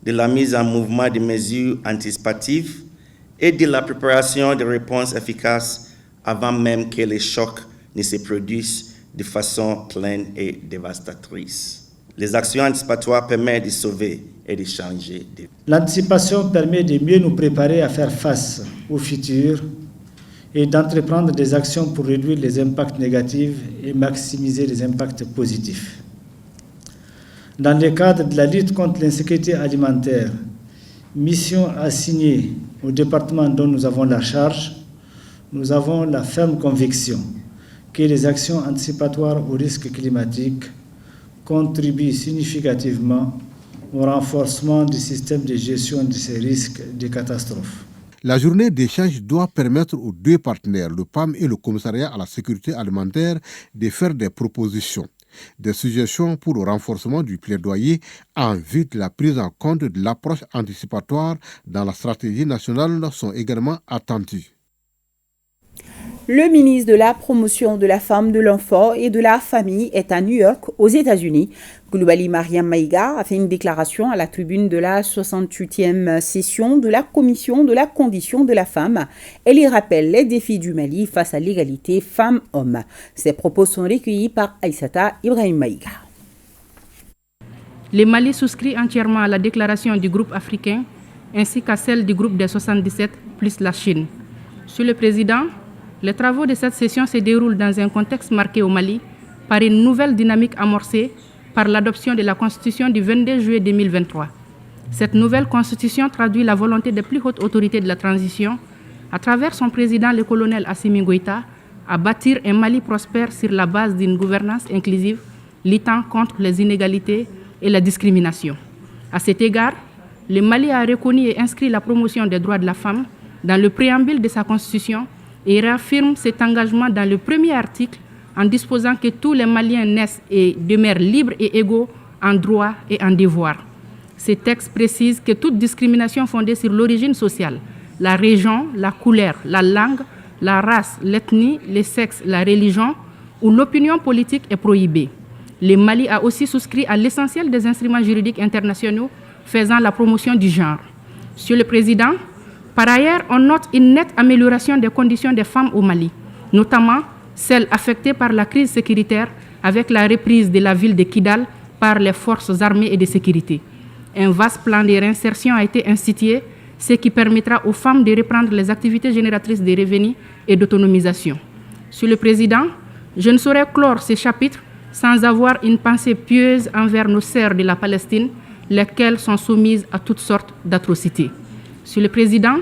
de la mise en mouvement des mesures anticipatives et de la préparation de réponses efficaces avant même que les chocs ne se produisent de façon pleine et dévastatrice. Les actions anticipatoires permettent de sauver et de changer des vies. L'anticipation permet de mieux nous préparer à faire face au futur et d'entreprendre des actions pour réduire les impacts négatifs et maximiser les impacts positifs. Dans le cadre de la lutte contre l'insécurité alimentaire, mission assignée au département dont nous avons la charge, nous avons la ferme conviction que les actions anticipatoires aux risques climatiques contribuent significativement au renforcement du système de gestion de ces risques de catastrophes. La journée d'échange doit permettre aux deux partenaires, le PAM et le Commissariat à la sécurité alimentaire, de faire des propositions. Des suggestions pour le renforcement du plaidoyer en vue de la prise en compte de l'approche anticipatoire dans la stratégie nationale sont également attendues. Le ministre de la Promotion de la Femme, de l'Enfant et de la Famille est à New York, aux États-Unis. Coulibaly Mariam Maïga a fait une déclaration à la tribune de la 68e session de la Commission de la condition de la femme. Elle y rappelle les défis du Mali face à l'égalité femmes-hommes. Ces propos sont recueillis par Aïssata Ibrahim Maïga. Le Mali souscrit entièrement à la déclaration du groupe africain ainsi qu'à celle du groupe des 77 plus la Chine. Monsieur le Président, les travaux de cette session se déroulent dans un contexte marqué au Mali par une nouvelle dynamique amorcée par l'adoption de la Constitution du 22 juillet 2023. Cette nouvelle Constitution traduit la volonté des plus hautes autorités de la transition, à travers son président, le colonel Assimi Goïta, à bâtir un Mali prospère sur la base d'une gouvernance inclusive, luttant contre les inégalités et la discrimination. À cet égard, le Mali a reconnu et inscrit la promotion des droits de la femme dans le préambule de sa Constitution et réaffirme cet engagement dans le premier article en disposant que tous les Maliens naissent et demeurent libres et égaux en droits et en devoirs. Ce texte précise que toute discrimination fondée sur l'origine sociale, la région, la couleur, la langue, la race, l'ethnie, le sexe, la religion ou l'opinion politique est prohibée. Le Mali a aussi souscrit à l'essentiel des instruments juridiques internationaux faisant la promotion du genre. Monsieur le Président, par ailleurs, on note une nette amélioration des conditions des femmes au Mali, notamment celles affectées par la crise sécuritaire avec la reprise de la ville de Kidal par les forces armées et de sécurité. Un vaste plan de réinsertion a été institué, ce qui permettra aux femmes de reprendre les activités génératrices de revenus et d'autonomisation. Monsieur le Président, je ne saurais clore ce chapitre sans avoir une pensée pieuse envers nos sœurs de la Palestine, lesquelles sont soumises à toutes sortes d'atrocités. Monsieur le Président,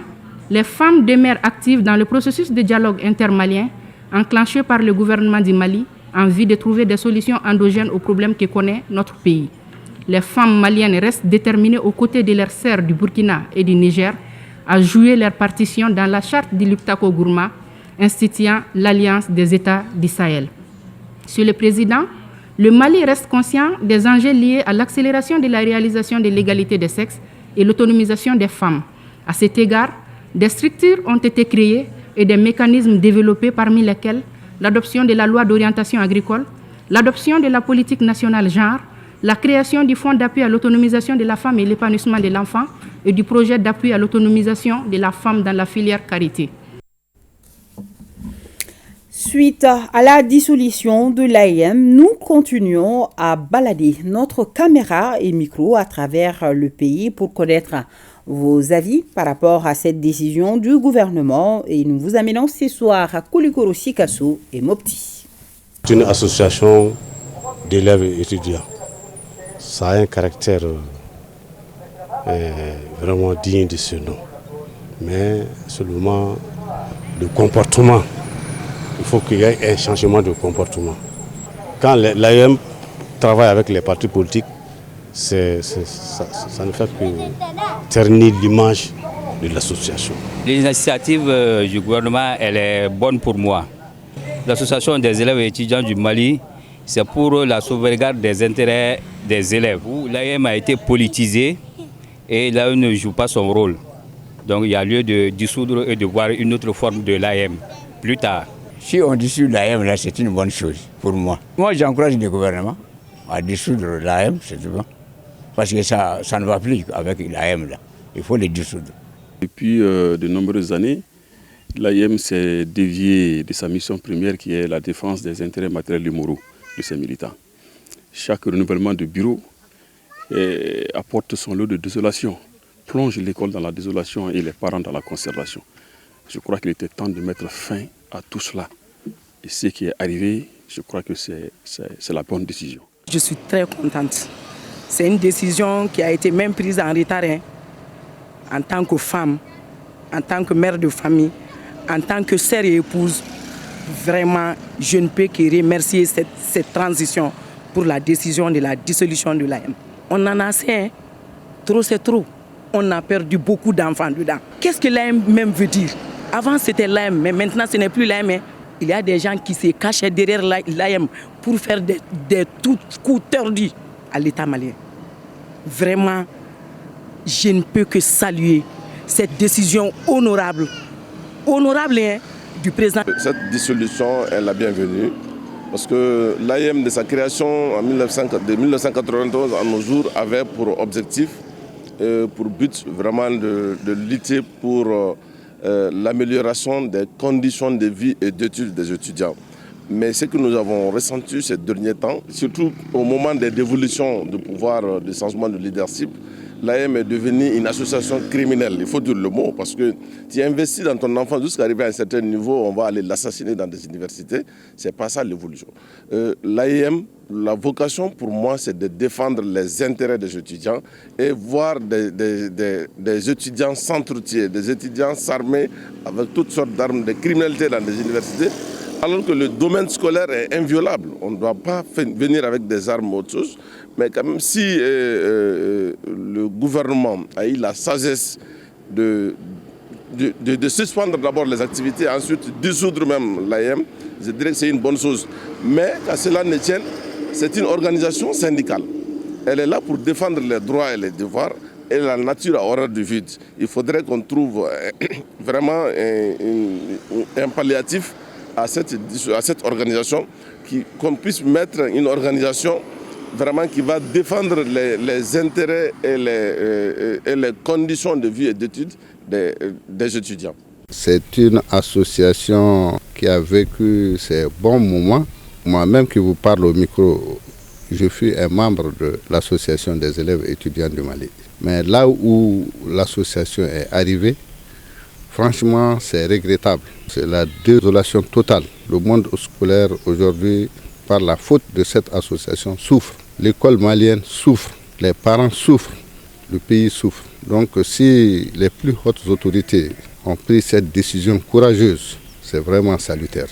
les femmes demeurent actives dans le processus de dialogue intermalien enclenché par le gouvernement du Mali en vue de trouver des solutions endogènes aux problèmes que connaît notre pays. Les femmes maliennes restent déterminées aux côtés de leurs sœurs du Burkina et du Niger à jouer leur partition dans la charte du Luptako Gourma, instituant l'Alliance des États du Sahel. Monsieur le Président, le Mali reste conscient des enjeux liés à l'accélération de la réalisation de l'égalité des sexes et l'autonomisation des femmes. À cet égard, des structures ont été créées et des mécanismes développés, parmi lesquels l'adoption de la loi d'orientation agricole, l'adoption de la politique nationale genre, la création du fonds d'appui à l'autonomisation de la femme et l'épanouissement de l'enfant et du projet d'appui à l'autonomisation de la femme dans la filière carité. Suite à la dissolution de l'AEM, nous continuons à balader notre caméra et micro à travers le pays pour connaître vos avis par rapport à cette décision du gouvernement et nous vous amenons ce soir à Koulikoro Sikasso et Mopti. C'est une association d'élèves et étudiants. Ça a un caractère vraiment digne de ce nom. Mais seulement le comportement, il faut qu'il y ait un changement de comportement. Quand l'AEM travaille avec les partis politiques, ça ne fait que ternir l'image de l'association. L'initiative du gouvernement, elle est bonne pour moi. L'association des élèves et étudiants du Mali, c'est pour la sauvegarde des intérêts des élèves. L'AEM a été politisée et l'AEM ne joue pas son rôle. Donc il y a lieu de dissoudre et de voir une autre forme de l'AEM plus tard. Si on dissout l'AEM, là, c'est une bonne chose pour moi. Moi, j'encourage le gouvernement à dissoudre l'AEM, c'est tout bon. parce que ça ne va plus avec l'AM là. Il faut les dissoudre. Depuis de nombreuses années, l'AM s'est déviée de sa mission première qui est la défense des intérêts matériels et moraux de ses militants. Chaque renouvellement de bureau apporte son lot de désolation, plonge l'école dans la désolation et les parents dans la conservation. Je crois qu'il était temps de mettre fin à tout cela. Et ce qui est arrivé, je crois que c'est la bonne décision. Je suis très contente. C'est une décision qui a été même prise en retard. En tant que femme, en tant que mère de famille, en tant que sœur et épouse, vraiment, je ne peux que remercier cette transition pour la décision de la dissolution de l'AM. On en a assez, trop c'est trop. On a perdu beaucoup d'enfants dedans. Qu'est-ce que l'AM même veut dire? Avant c'était l'AM, mais maintenant ce n'est plus l'AM. Il y a des gens qui se cachaient derrière l'AM pour faire des coups tordus à l'État malien. Vraiment, je ne peux que saluer cette décision honorable du président. Cette dissolution est la bienvenue parce que l'AM de sa création de 1991 à nos jours avait pour objectif, pour but vraiment de lutter pour l'amélioration des conditions de vie et d'études des étudiants. Mais ce que nous avons ressenti ces derniers temps, surtout au moment des dévolutions de pouvoir, de changement de leadership, l'AM est devenue une association criminelle. Il faut dire le mot parce que tu investis dans ton enfant jusqu'à arriver à un certain niveau, on va aller l'assassiner dans des universités. Ce n'est pas ça l'évolution. L'AM, la vocation pour moi, c'est de défendre les intérêts des étudiants et voir des étudiants s'entretuer, des étudiants s'armer avec toutes sortes d'armes de criminalité dans des universités. Alors que le domaine scolaire est inviolable. On ne doit pas venir avec des armes ou autre chose. Mais quand même, si le gouvernement a eu la sagesse de suspendre d'abord les activités, ensuite dissoudre même l'AM, je dirais que c'est une bonne chose. Mais qu'à cela ne tienne, c'est une organisation syndicale. Elle est là pour défendre les droits et les devoirs. Et la nature a horreur du vide. Il faudrait qu'on trouve vraiment un palliatif à cette organisation, qu'on puisse mettre une organisation vraiment qui va défendre les intérêts et les conditions de vie et d'études des étudiants. C'est une association qui a vécu ses bons moments. Moi-même qui vous parle au micro, je suis un membre de l'association des élèves étudiants du Mali. Mais là où l'association est arrivée, franchement, c'est regrettable. C'est la désolation totale. Le monde scolaire aujourd'hui, par la faute de cette association, souffre. L'école malienne souffre. Les parents souffrent. Le pays souffre. Donc si les plus hautes autorités ont pris cette décision courageuse, c'est vraiment salutaire.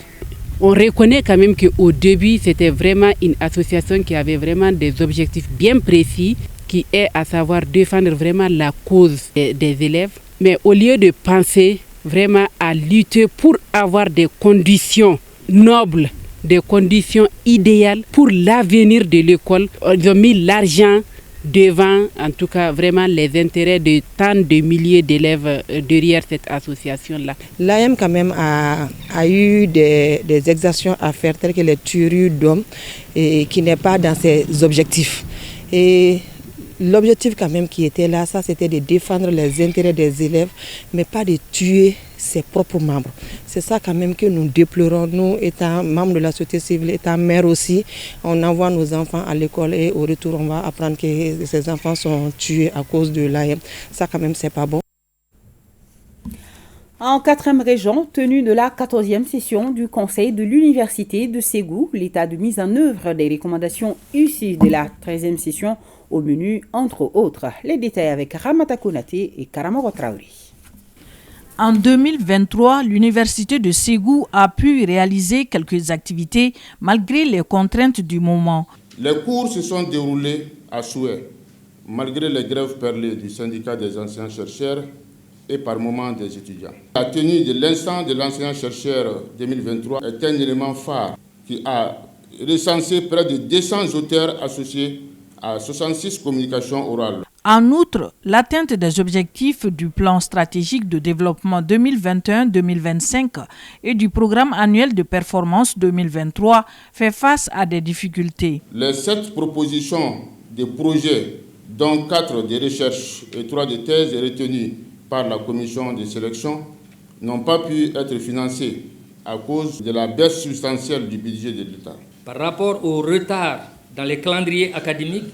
On reconnaît quand même qu'au début, c'était vraiment une association qui avait vraiment des objectifs bien précis, qui est à savoir défendre vraiment la cause des élèves. Mais au lieu de penser vraiment à lutter pour avoir des conditions nobles, des conditions idéales pour l'avenir de l'école, ils ont mis l'argent devant, en tout cas vraiment les intérêts de tant de milliers d'élèves derrière cette association-là. L'AM quand même a eu des exactions à faire, telles que les tueries d'hommes, et qui n'est pas dans ses objectifs. Et l'objectif quand même qui était là, ça c'était de défendre les intérêts des élèves, mais pas de tuer ses propres membres. C'est ça quand même que nous déplorons, nous étant membres de la société civile, étant mère aussi, on envoie nos enfants à l'école et au retour on va apprendre que ces enfants sont tués à cause de l'AM. Ça quand même c'est pas bon. En 4e région, tenue de la 14e session du Conseil de l'Université de Ségou, l'état de mise en œuvre des recommandations issues de la 13e session au menu, entre autres. Les détails avec Ramata Konaté et Karama Traoré. En 2023, l'Université de Ségou a pu réaliser quelques activités malgré les contraintes du moment. Les cours se sont déroulés à souhait, malgré les grèves perlées du syndicat des enseignants-chercheurs et par moments des étudiants. La tenue de l'instant de l'enseignant-chercheur 2023 est un élément phare qui a recensé près de 200 auteurs associés à 66 communications orales. En outre, l'atteinte des objectifs du plan stratégique de développement 2021-2025 et du programme annuel de performance 2023 fait face à des difficultés. Les 7 propositions de projets dont 4 de recherche et 3 de thèse retenus par la commission de sélection, n'ont pas pu être financés à cause de la baisse substantielle du budget de l'État. Par rapport au retard dans les calendriers académiques,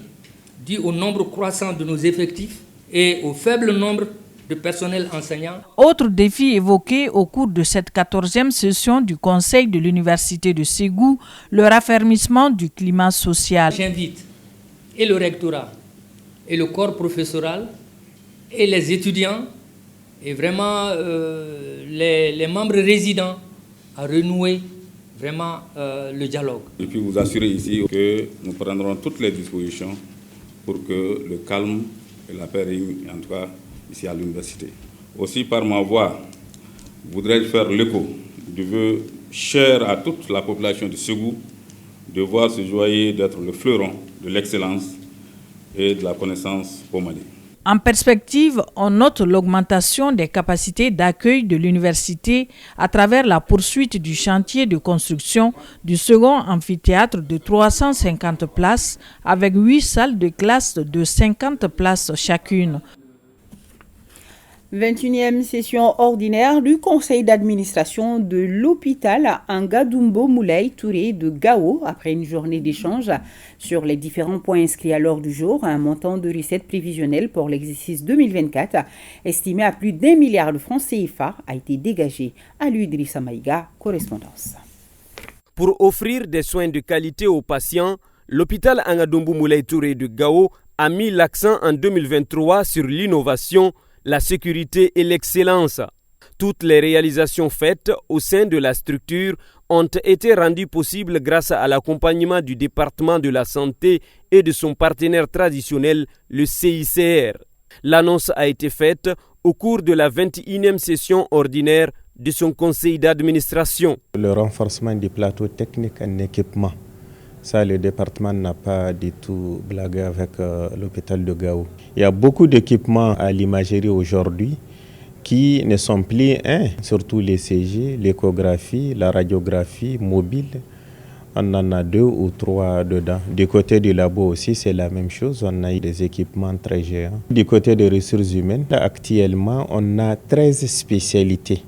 dû au nombre croissant de nos effectifs et au faible nombre de personnel enseignant. Autre défi évoqué au cours de cette 14e session du Conseil de l'Université de Ségou, le raffermissement du climat social. J'invite et le rectorat, et le corps professoral, et les étudiants, et vraiment les membres résidents à renouer vraiment le dialogue. Et puis vous assurer ici que nous prendrons toutes les dispositions pour que le calme et la paix règnent, en tout cas ici à l'université. Aussi par ma voix, voudrais-je faire l'écho du vœu cher à toute la population de Ségou de voir se joyer d'être le fleuron de l'excellence et de la connaissance au Mali. En perspective, on note l'augmentation des capacités d'accueil de l'université à travers la poursuite du chantier de construction du second amphithéâtre de 350 places avec 8 salles de classe de 50 places chacune. 21e session ordinaire du conseil d'administration de l'hôpital Angadumbo Moulay Touré de Gao après une journée d'échange sur les différents points inscrits à l'ordre du jour. Un montant de recettes prévisionnelles pour l'exercice 2024 estimé à plus d'1 milliard de francs CFA a été dégagé. À l'Idrissa Maïga, correspondance. Pour offrir des soins de qualité aux patients, l'hôpital Angadumbo Moulay Touré de Gao a mis l'accent en 2023 sur l'innovation, la sécurité et l'excellence. Toutes les réalisations faites au sein de la structure ont été rendues possibles grâce à l'accompagnement du département de la santé et de son partenaire traditionnel, le CICR. L'annonce a été faite au cours de la 21e session ordinaire de son conseil d'administration. Le renforcement du plateau technique en équipement. Ça, le département n'a pas du tout blagué avec l'hôpital de Gao. Il y a beaucoup d'équipements à l'imagerie aujourd'hui qui ne sont plus surtout les CG, l'échographie, la radiographie mobile. On en a 2 ou 3 dedans. Du côté du labo aussi, c'est la même chose. On a des équipements très géants. Du côté des ressources humaines, actuellement, on a 13 spécialités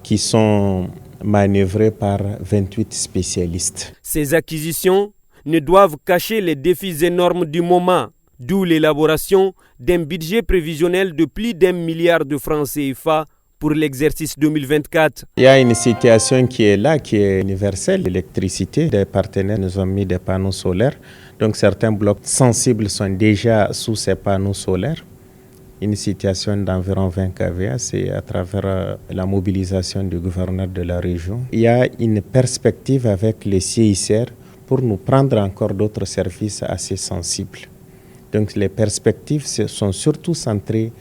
qui sont manœuvrées par 28 spécialistes. Ces acquisitions ne doivent cacher les défis énormes du moment, d'où l'élaboration d'un budget prévisionnel de plus d'1 milliard de francs CFA pour l'exercice 2024. Il y a une situation qui est là, qui est universelle. L'électricité, des partenaires nous ont mis des panneaux solaires. Donc certains blocs sensibles sont déjà sous ces panneaux solaires. Une situation d'environ 20 kVA, c'est à travers la mobilisation du gouverneur de la région. Il y a une perspective avec les CICR pour nous prendre encore d'autres services assez sensibles. Donc les perspectives sont surtout centrées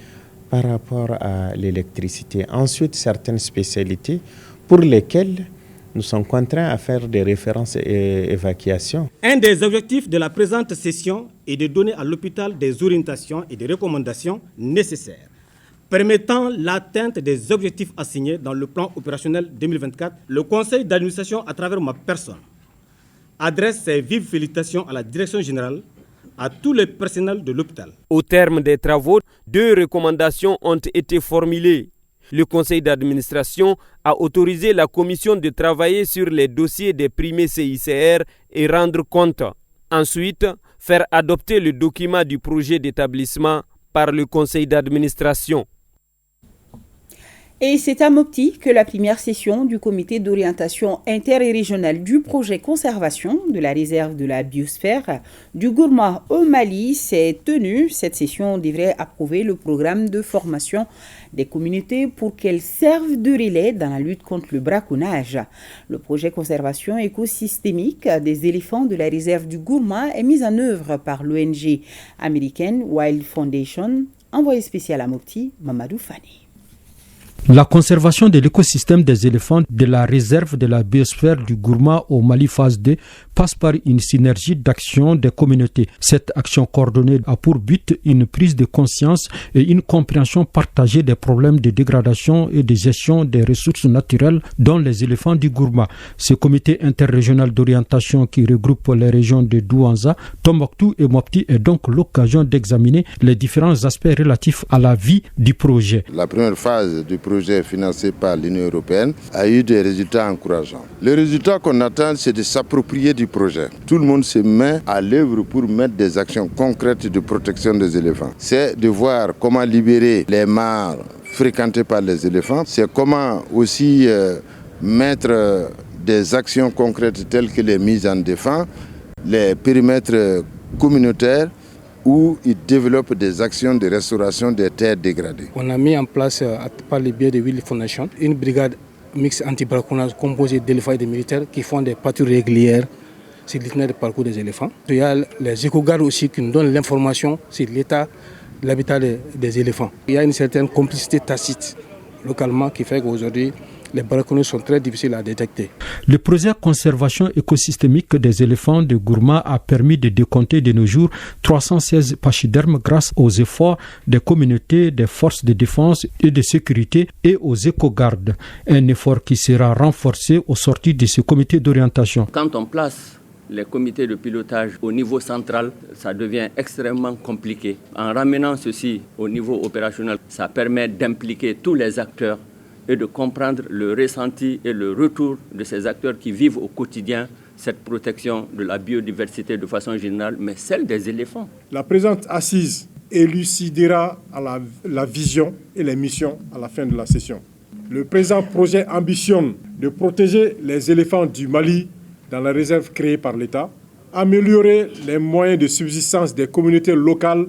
par rapport à l'électricité. Ensuite, certaines spécialités pour lesquelles nous sommes contraints à faire des références et évacuations. Un des objectifs de la présente session est de donner à l'hôpital des orientations et des recommandations nécessaires permettant l'atteinte des objectifs assignés dans le plan opérationnel 2024. Le conseil d'administration, à travers ma personne, adresse ses vives félicitations à la direction générale, à tous les personnels de l'hôpital. Au terme des travaux, 2 recommandations ont été formulées. Le conseil d'administration a autorisé la commission de travailler sur les dossiers des primés CICR et rendre compte. Ensuite, faire adopter le document du projet d'établissement par le conseil d'administration. Et c'est à Mopti que la première session du comité d'orientation interrégionale du projet conservation de la réserve de la biosphère du Gourma au Mali s'est tenue. Cette session devrait approuver le programme de formation des communautés pour qu'elles servent de relais dans la lutte contre le braconnage. Le projet conservation écosystémique des éléphants de la réserve du Gourma est mis en œuvre par l'ONG américaine Wild Foundation. Envoyé spécial à Mopti, Mamadou Fani. La conservation de l'écosystème des éléphants de la réserve de la biosphère du Gourma au Mali phase 2 passe par une synergie d'action des communautés. Cette action coordonnée a pour but une prise de conscience et une compréhension partagée des problèmes de dégradation et de gestion des ressources naturelles dont les éléphants du Gourma. Ce comité interrégional d'orientation qui regroupe les régions de Douanza, Tombouctou et Mopti est donc l'occasion d'examiner les différents aspects relatifs à la vie du projet. La première phase du projet financé par l'Union européenne a eu des résultats encourageants. Le résultat qu'on attend, c'est de s'approprier du projet. Tout le monde se met à l'œuvre pour mettre des actions concrètes de protection des éléphants. C'est de voir comment libérer les mares fréquentées par les éléphants. C'est comment aussi mettre des actions concrètes telles que les mises en défense, les périmètres communautaires, où ils développent des actions de restauration des terres dégradées. On a mis en place, par le biais de Willy Foundation, une brigade mixte anti-braconnage composée d'éléphants et de militaires qui font des patrouilles régulières sur l'itinéraire de parcours des éléphants. Il y a les éco-gardes aussi qui nous donnent l'information sur l'état de l'habitat des éléphants. Il y a une certaine complicité tacite localement qui fait qu'aujourd'hui, les braconneurs sont très difficiles à détecter. Le projet conservation écosystémique des éléphants de Gourma a permis de décompter de nos jours 316 pachydermes grâce aux efforts des communautés, des forces de défense et de sécurité et aux éco-gardes. Un effort qui sera renforcé au sortir de ce comité d'orientation. Quand on place les comités de pilotage au niveau central, ça devient extrêmement compliqué. En ramenant ceci au niveau opérationnel, ça permet d'impliquer tous les acteurs et de comprendre le ressenti et le retour de ces acteurs qui vivent au quotidien cette protection de la biodiversité de façon générale, mais celle des éléphants. La présente assise élucidera la vision et les missions à la fin de la session. Le présent projet ambitionne de protéger les éléphants du Mali dans la réserve créée par l'État, améliorer les moyens de subsistance des communautés locales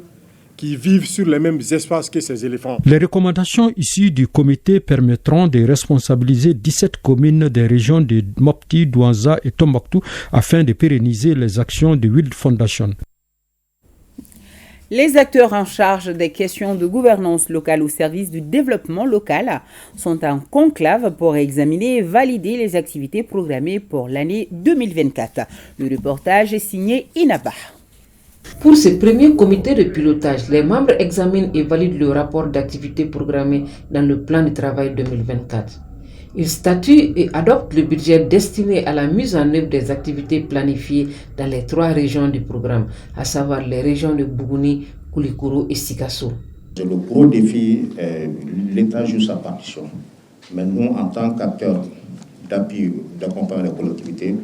qui vivent sur les mêmes espaces que ces éléphants. Les recommandations issues du comité permettront de responsabiliser 17 communes des régions de Mopti, Douanza et Tombouctou afin de pérenniser les actions de Willy Foundation. Les acteurs en charge des questions de gouvernance locale au service du développement local sont en conclave pour examiner et valider les activités programmées pour l'année 2024. Le reportage est signé Inaba. Pour ce premier comité de pilotage, les membres examinent et valident le rapport d'activité programmée dans le plan de travail 2024. Ils statuent et adoptent le budget destiné à la mise en œuvre des activités planifiées dans les 3 régions du programme, à savoir les régions de Bougouni, Koulikoro et Sikasso. Le gros défi, l'État joue sa partition. Mais nous, en tant qu'acteurs d'appui, d'accompagnement des collectivités,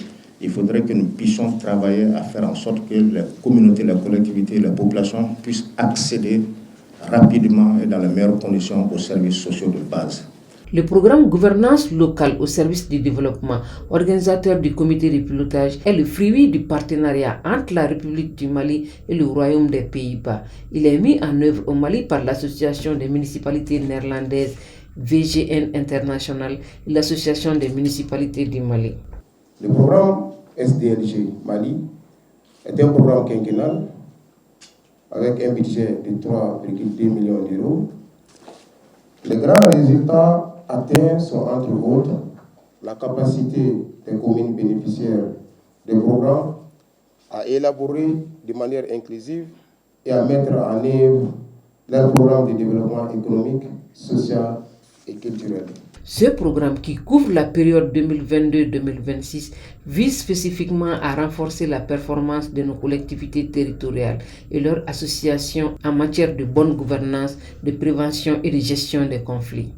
il faudrait que nous puissions travailler à faire en sorte que les communautés, les collectivités, les populations puissent accéder rapidement et dans les meilleures conditions aux services sociaux de base. Le programme Gouvernance locale au service du développement, organisateur du comité de pilotage, est le fruit du partenariat entre la République du Mali et le Royaume des Pays-Bas. Il est mis en œuvre au Mali par l'Association des municipalités néerlandaises VGN International et l'Association des municipalités du Mali. Le programme SDLG Mali est un programme quinquennal avec un budget de 3,2 millions d'euros. Les grands résultats atteints sont entre autres la capacité des communes bénéficiaires des programmes à élaborer de manière inclusive et à mettre en œuvre leur programme de développement économique, social et culturel. Ce programme, qui couvre la période 2022-2026, vise spécifiquement à renforcer la performance de nos collectivités territoriales et leurs associations en matière de bonne gouvernance, de prévention et de gestion des conflits.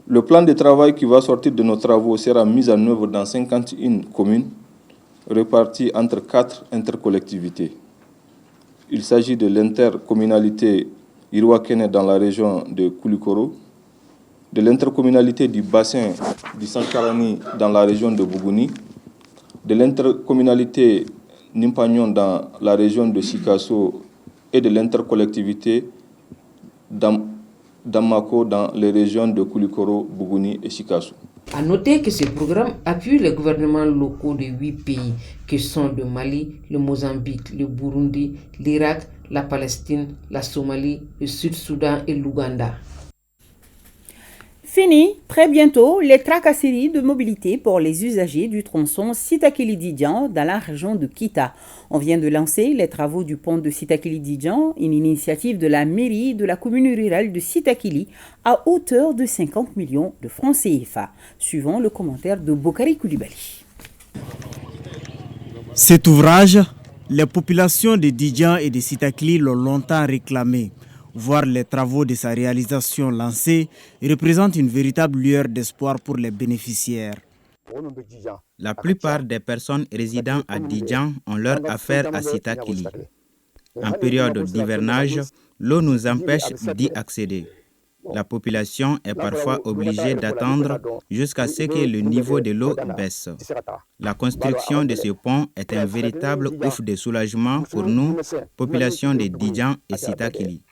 Le plan de travail qui va sortir de nos travaux sera mis en œuvre dans 51 communes, réparties entre 4 intercollectivités. Il s'agit de l'intercommunalité Irouakene dans la région de Koulikoro, de l'intercommunalité du bassin du Sankarani dans la région de Bougouni, de l'intercommunalité Nimpagnon dans la région de Sikasso et de l'intercollectivité d'Amako dans les régions de Koulikoro, Bougouni et Sikasso. À noter que ce programme appuie les gouvernements locaux de 8 pays, que sont le Mali, le Mozambique, le Burundi, l'Irak, la Palestine, la Somalie, le Sud-Soudan et l'Ouganda. Fini très bientôt les tracasseries de mobilité pour les usagers du tronçon Sitakili-Didjan dans la région de Kita. On vient de lancer les travaux du pont de Sitakili-Didjan, une initiative de la mairie de la commune rurale de Sitakili à hauteur de 50 millions de francs CFA, suivant le commentaire de Bokari Koulibaly. Cet ouvrage, les populations de Didjan et de Sitakili l'ont longtemps réclamé. Voir les travaux de sa réalisation lancés représente une véritable lueur d'espoir pour les bénéficiaires. La plupart des personnes résidant à Didjan ont leur affaire à Sitakili. En période d'hivernage, l'eau nous empêche d'y accéder. La population est parfois obligée d'attendre jusqu'à ce que le niveau de l'eau baisse. La construction de ce pont est un véritable ouf de soulagement pour nous, population de Didjan et Sitakili.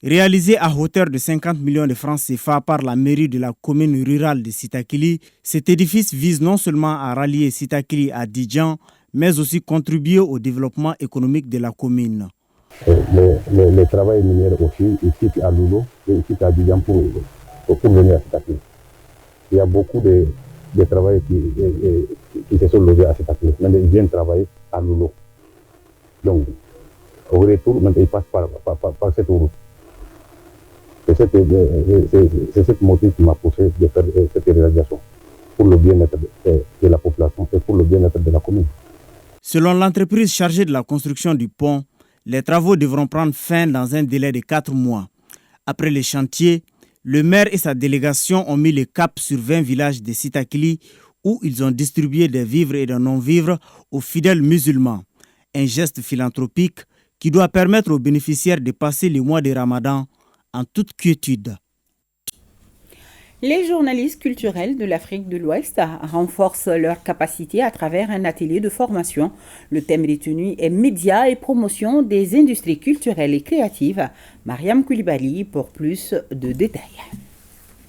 Réalisé à hauteur de 50 millions de francs CFA par la mairie de la commune rurale de Sitakili, cet édifice vise non seulement à rallier Sitakili à Didjan, mais aussi contribuer au développement économique de la commune. Les travailleurs miniers aussi, ici à Loulo et ici à Didjan pour venir à Sitakili. Il y a beaucoup de travailleurs qui se sont logés à Sitakili, mais ils viennent travailler à Loulo. Donc, au retour, maintenant, ils passent par cette route. C'est ce motif qui m'a poussé de faire cette réalisation pour le bien-être de la population et pour le bien-être de la commune. Selon l'entreprise chargée de la construction du pont, les travaux devront prendre fin dans un délai de 4 mois. Après les chantiers, le maire et sa délégation ont mis le cap sur 20 villages de Sitakili où ils ont distribué des vivres et des non-vivres aux fidèles musulmans. Un geste philanthropique qui doit permettre aux bénéficiaires de passer les mois de Ramadan en toute quiétude. Les journalistes culturels de l'Afrique de l'Ouest renforcent leur capacité à travers un atelier de formation. Le thème retenu est médias et promotion des industries culturelles et créatives. Mariam Koulibaly pour plus de détails.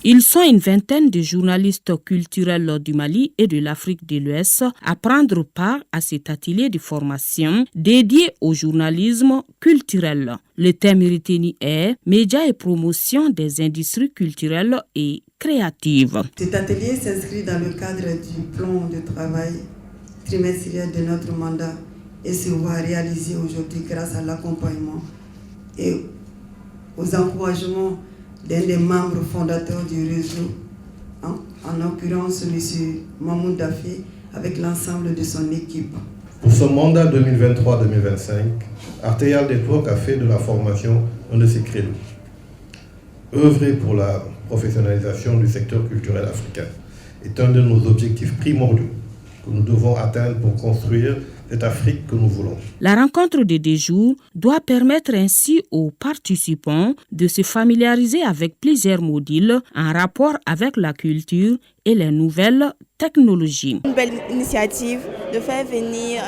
Ils sont une vingtaine de journalistes culturels du Mali et de l'Afrique de l'Ouest à prendre part à cet atelier de formation dédié au journalisme culturel. Le thème retenu est « Médias et promotion des industries culturelles et créatives ». Cet atelier s'inscrit dans le cadre du plan de travail trimestriel de notre mandat et se voit réalisé aujourd'hui grâce à l'accompagnement et aux encouragements d'un des membres fondateurs du réseau, en l'occurrence M. Mahmoud Daffé, avec l'ensemble de son équipe. Pour ce mandat 2023-2025, Arterial Network a fait de la formation un de ses credos. Œuvrer pour la professionnalisation du secteur culturel africain est un de nos objectifs primordiaux que nous devons atteindre pour construire cette Afrique que nous voulons. La rencontre de 2 jours doit permettre ainsi aux participants de se familiariser avec plusieurs modules en rapport avec la culture et les nouvelles technologies. Une belle initiative de faire venir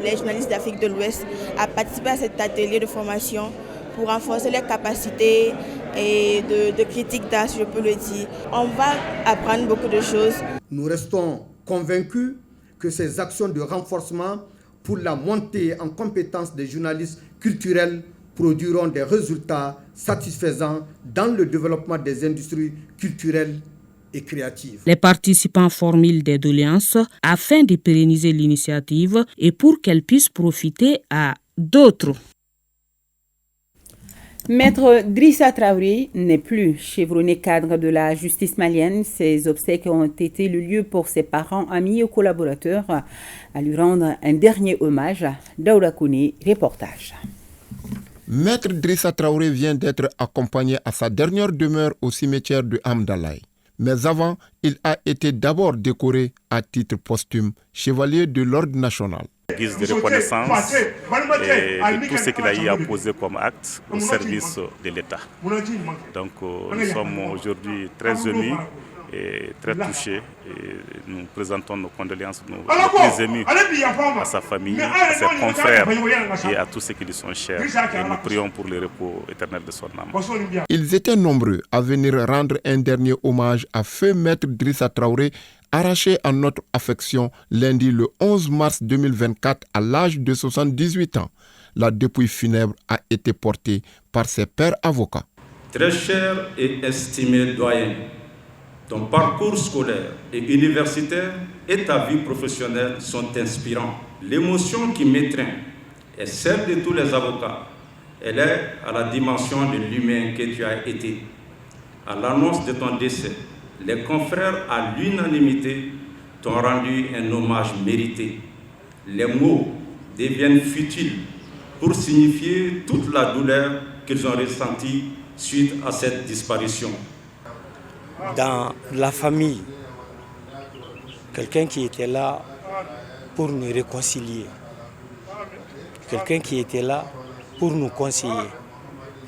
les journalistes d'Afrique de l'Ouest à participer à cet atelier de formation pour renforcer leurs capacités et de critique d'art, si je peux le dire. On va apprendre beaucoup de choses. Nous restons convaincus que ces actions de renforcement pour la montée en compétences des journalistes culturels produiront des résultats satisfaisants dans le développement des industries culturelles et créatives. Les participants formulent des doléances afin de pérenniser l'initiative et pour qu'elle puisse profiter à d'autres. Maître Drissa Traoré n'est plus chevronné cadre de la justice malienne. Ses obsèques ont été le lieu pour ses parents, amis et collaborateurs à lui rendre un dernier hommage. Daoura Kouné, reportage. Maître Drissa Traoré vient d'être accompagné à sa dernière demeure au cimetière de Hamdalaye. Mais avant, il a été d'abord décoré à titre posthume chevalier de l'Ordre national. Guise de reconnaissance et de tout ce qu'il a eu à poser comme acte au service de l'État. Donc nous sommes aujourd'hui très émus et très touchés et nous présentons nos condoléances, nos plus émus à sa famille, à ses confrères et à tous ceux qui lui sont chers. Et nous prions pour le repos éternel de son âme. Ils étaient nombreux à venir rendre un dernier hommage à feu maître Drissa Traoré, arraché à notre affection lundi le 11 mars 2024 à l'âge de 78 ans. La dépouille funèbre a été portée par ses pairs avocats. Très cher et estimé doyen, Ton parcours scolaire et universitaire et ta vie professionnelle sont inspirants. L'émotion qui m'étreint est celle de tous les avocats. Elle est à la dimension de l'humain que tu as été. À l'annonce de ton décès, les confrères à l'unanimité t'ont rendu un hommage mérité. Les mots deviennent futiles pour signifier toute la douleur qu'ils ont ressentie suite à cette disparition. Dans la famille, quelqu'un qui était là pour nous réconcilier, quelqu'un qui était là pour nous conseiller,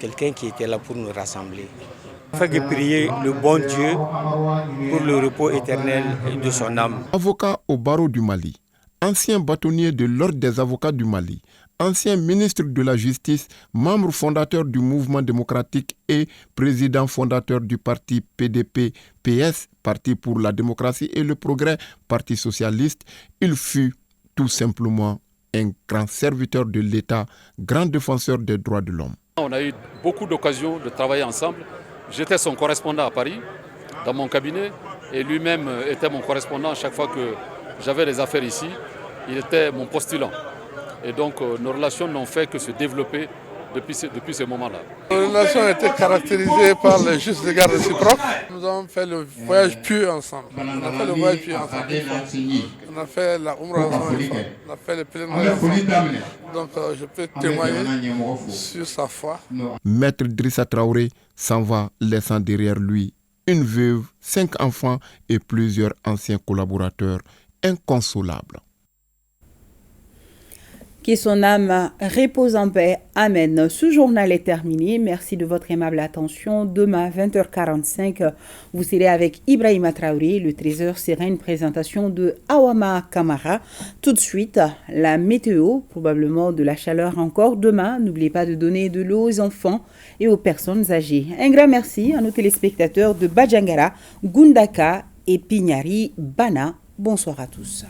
quelqu'un qui était là pour nous rassembler. Fait que prier le bon Dieu pour le repos éternel de son âme. Avocat au barreau du Mali, ancien bâtonnier de l'Ordre des avocats du Mali, ancien ministre de la Justice, membre fondateur du mouvement démocratique et président fondateur du parti PDP-PS, Parti pour la démocratie et le progrès, Parti socialiste, il fut tout simplement un grand serviteur de l'État, grand défenseur des droits de l'homme. On a eu beaucoup d'occasions de travailler ensemble. J'étais son correspondant à Paris, dans mon cabinet, et lui-même était mon correspondant chaque fois que j'avais des affaires ici. Il était mon postulant. Et donc nos relations n'ont fait que se développer depuis ce moment-là. Nos relations étaient caractérisées par le juste regard réciproque. Nous avons fait le voyage pieux ensemble. On a fait le voyage pieux ensemble. On a fait la Umrah ensemble. On a fait le pèlerinage ensemble. Donc je peux témoigner sur sa foi. Maître Drissa Traoré s'en va laissant derrière lui une veuve, 5 enfants et plusieurs anciens collaborateurs inconsolables. Que son âme repose en paix. Amen. Ce journal est terminé. Merci de votre aimable attention. Demain, 20h45, vous serez avec Ibrahima Traoré. Le 13h sera une présentation de Awama Kamara. Tout de suite, la météo, probablement de la chaleur encore demain. N'oubliez pas de donner de l'eau aux enfants et aux personnes âgées. Un grand merci à nos téléspectateurs de Badjangara, Gundaka et Pignari, Bana. Bonsoir à tous.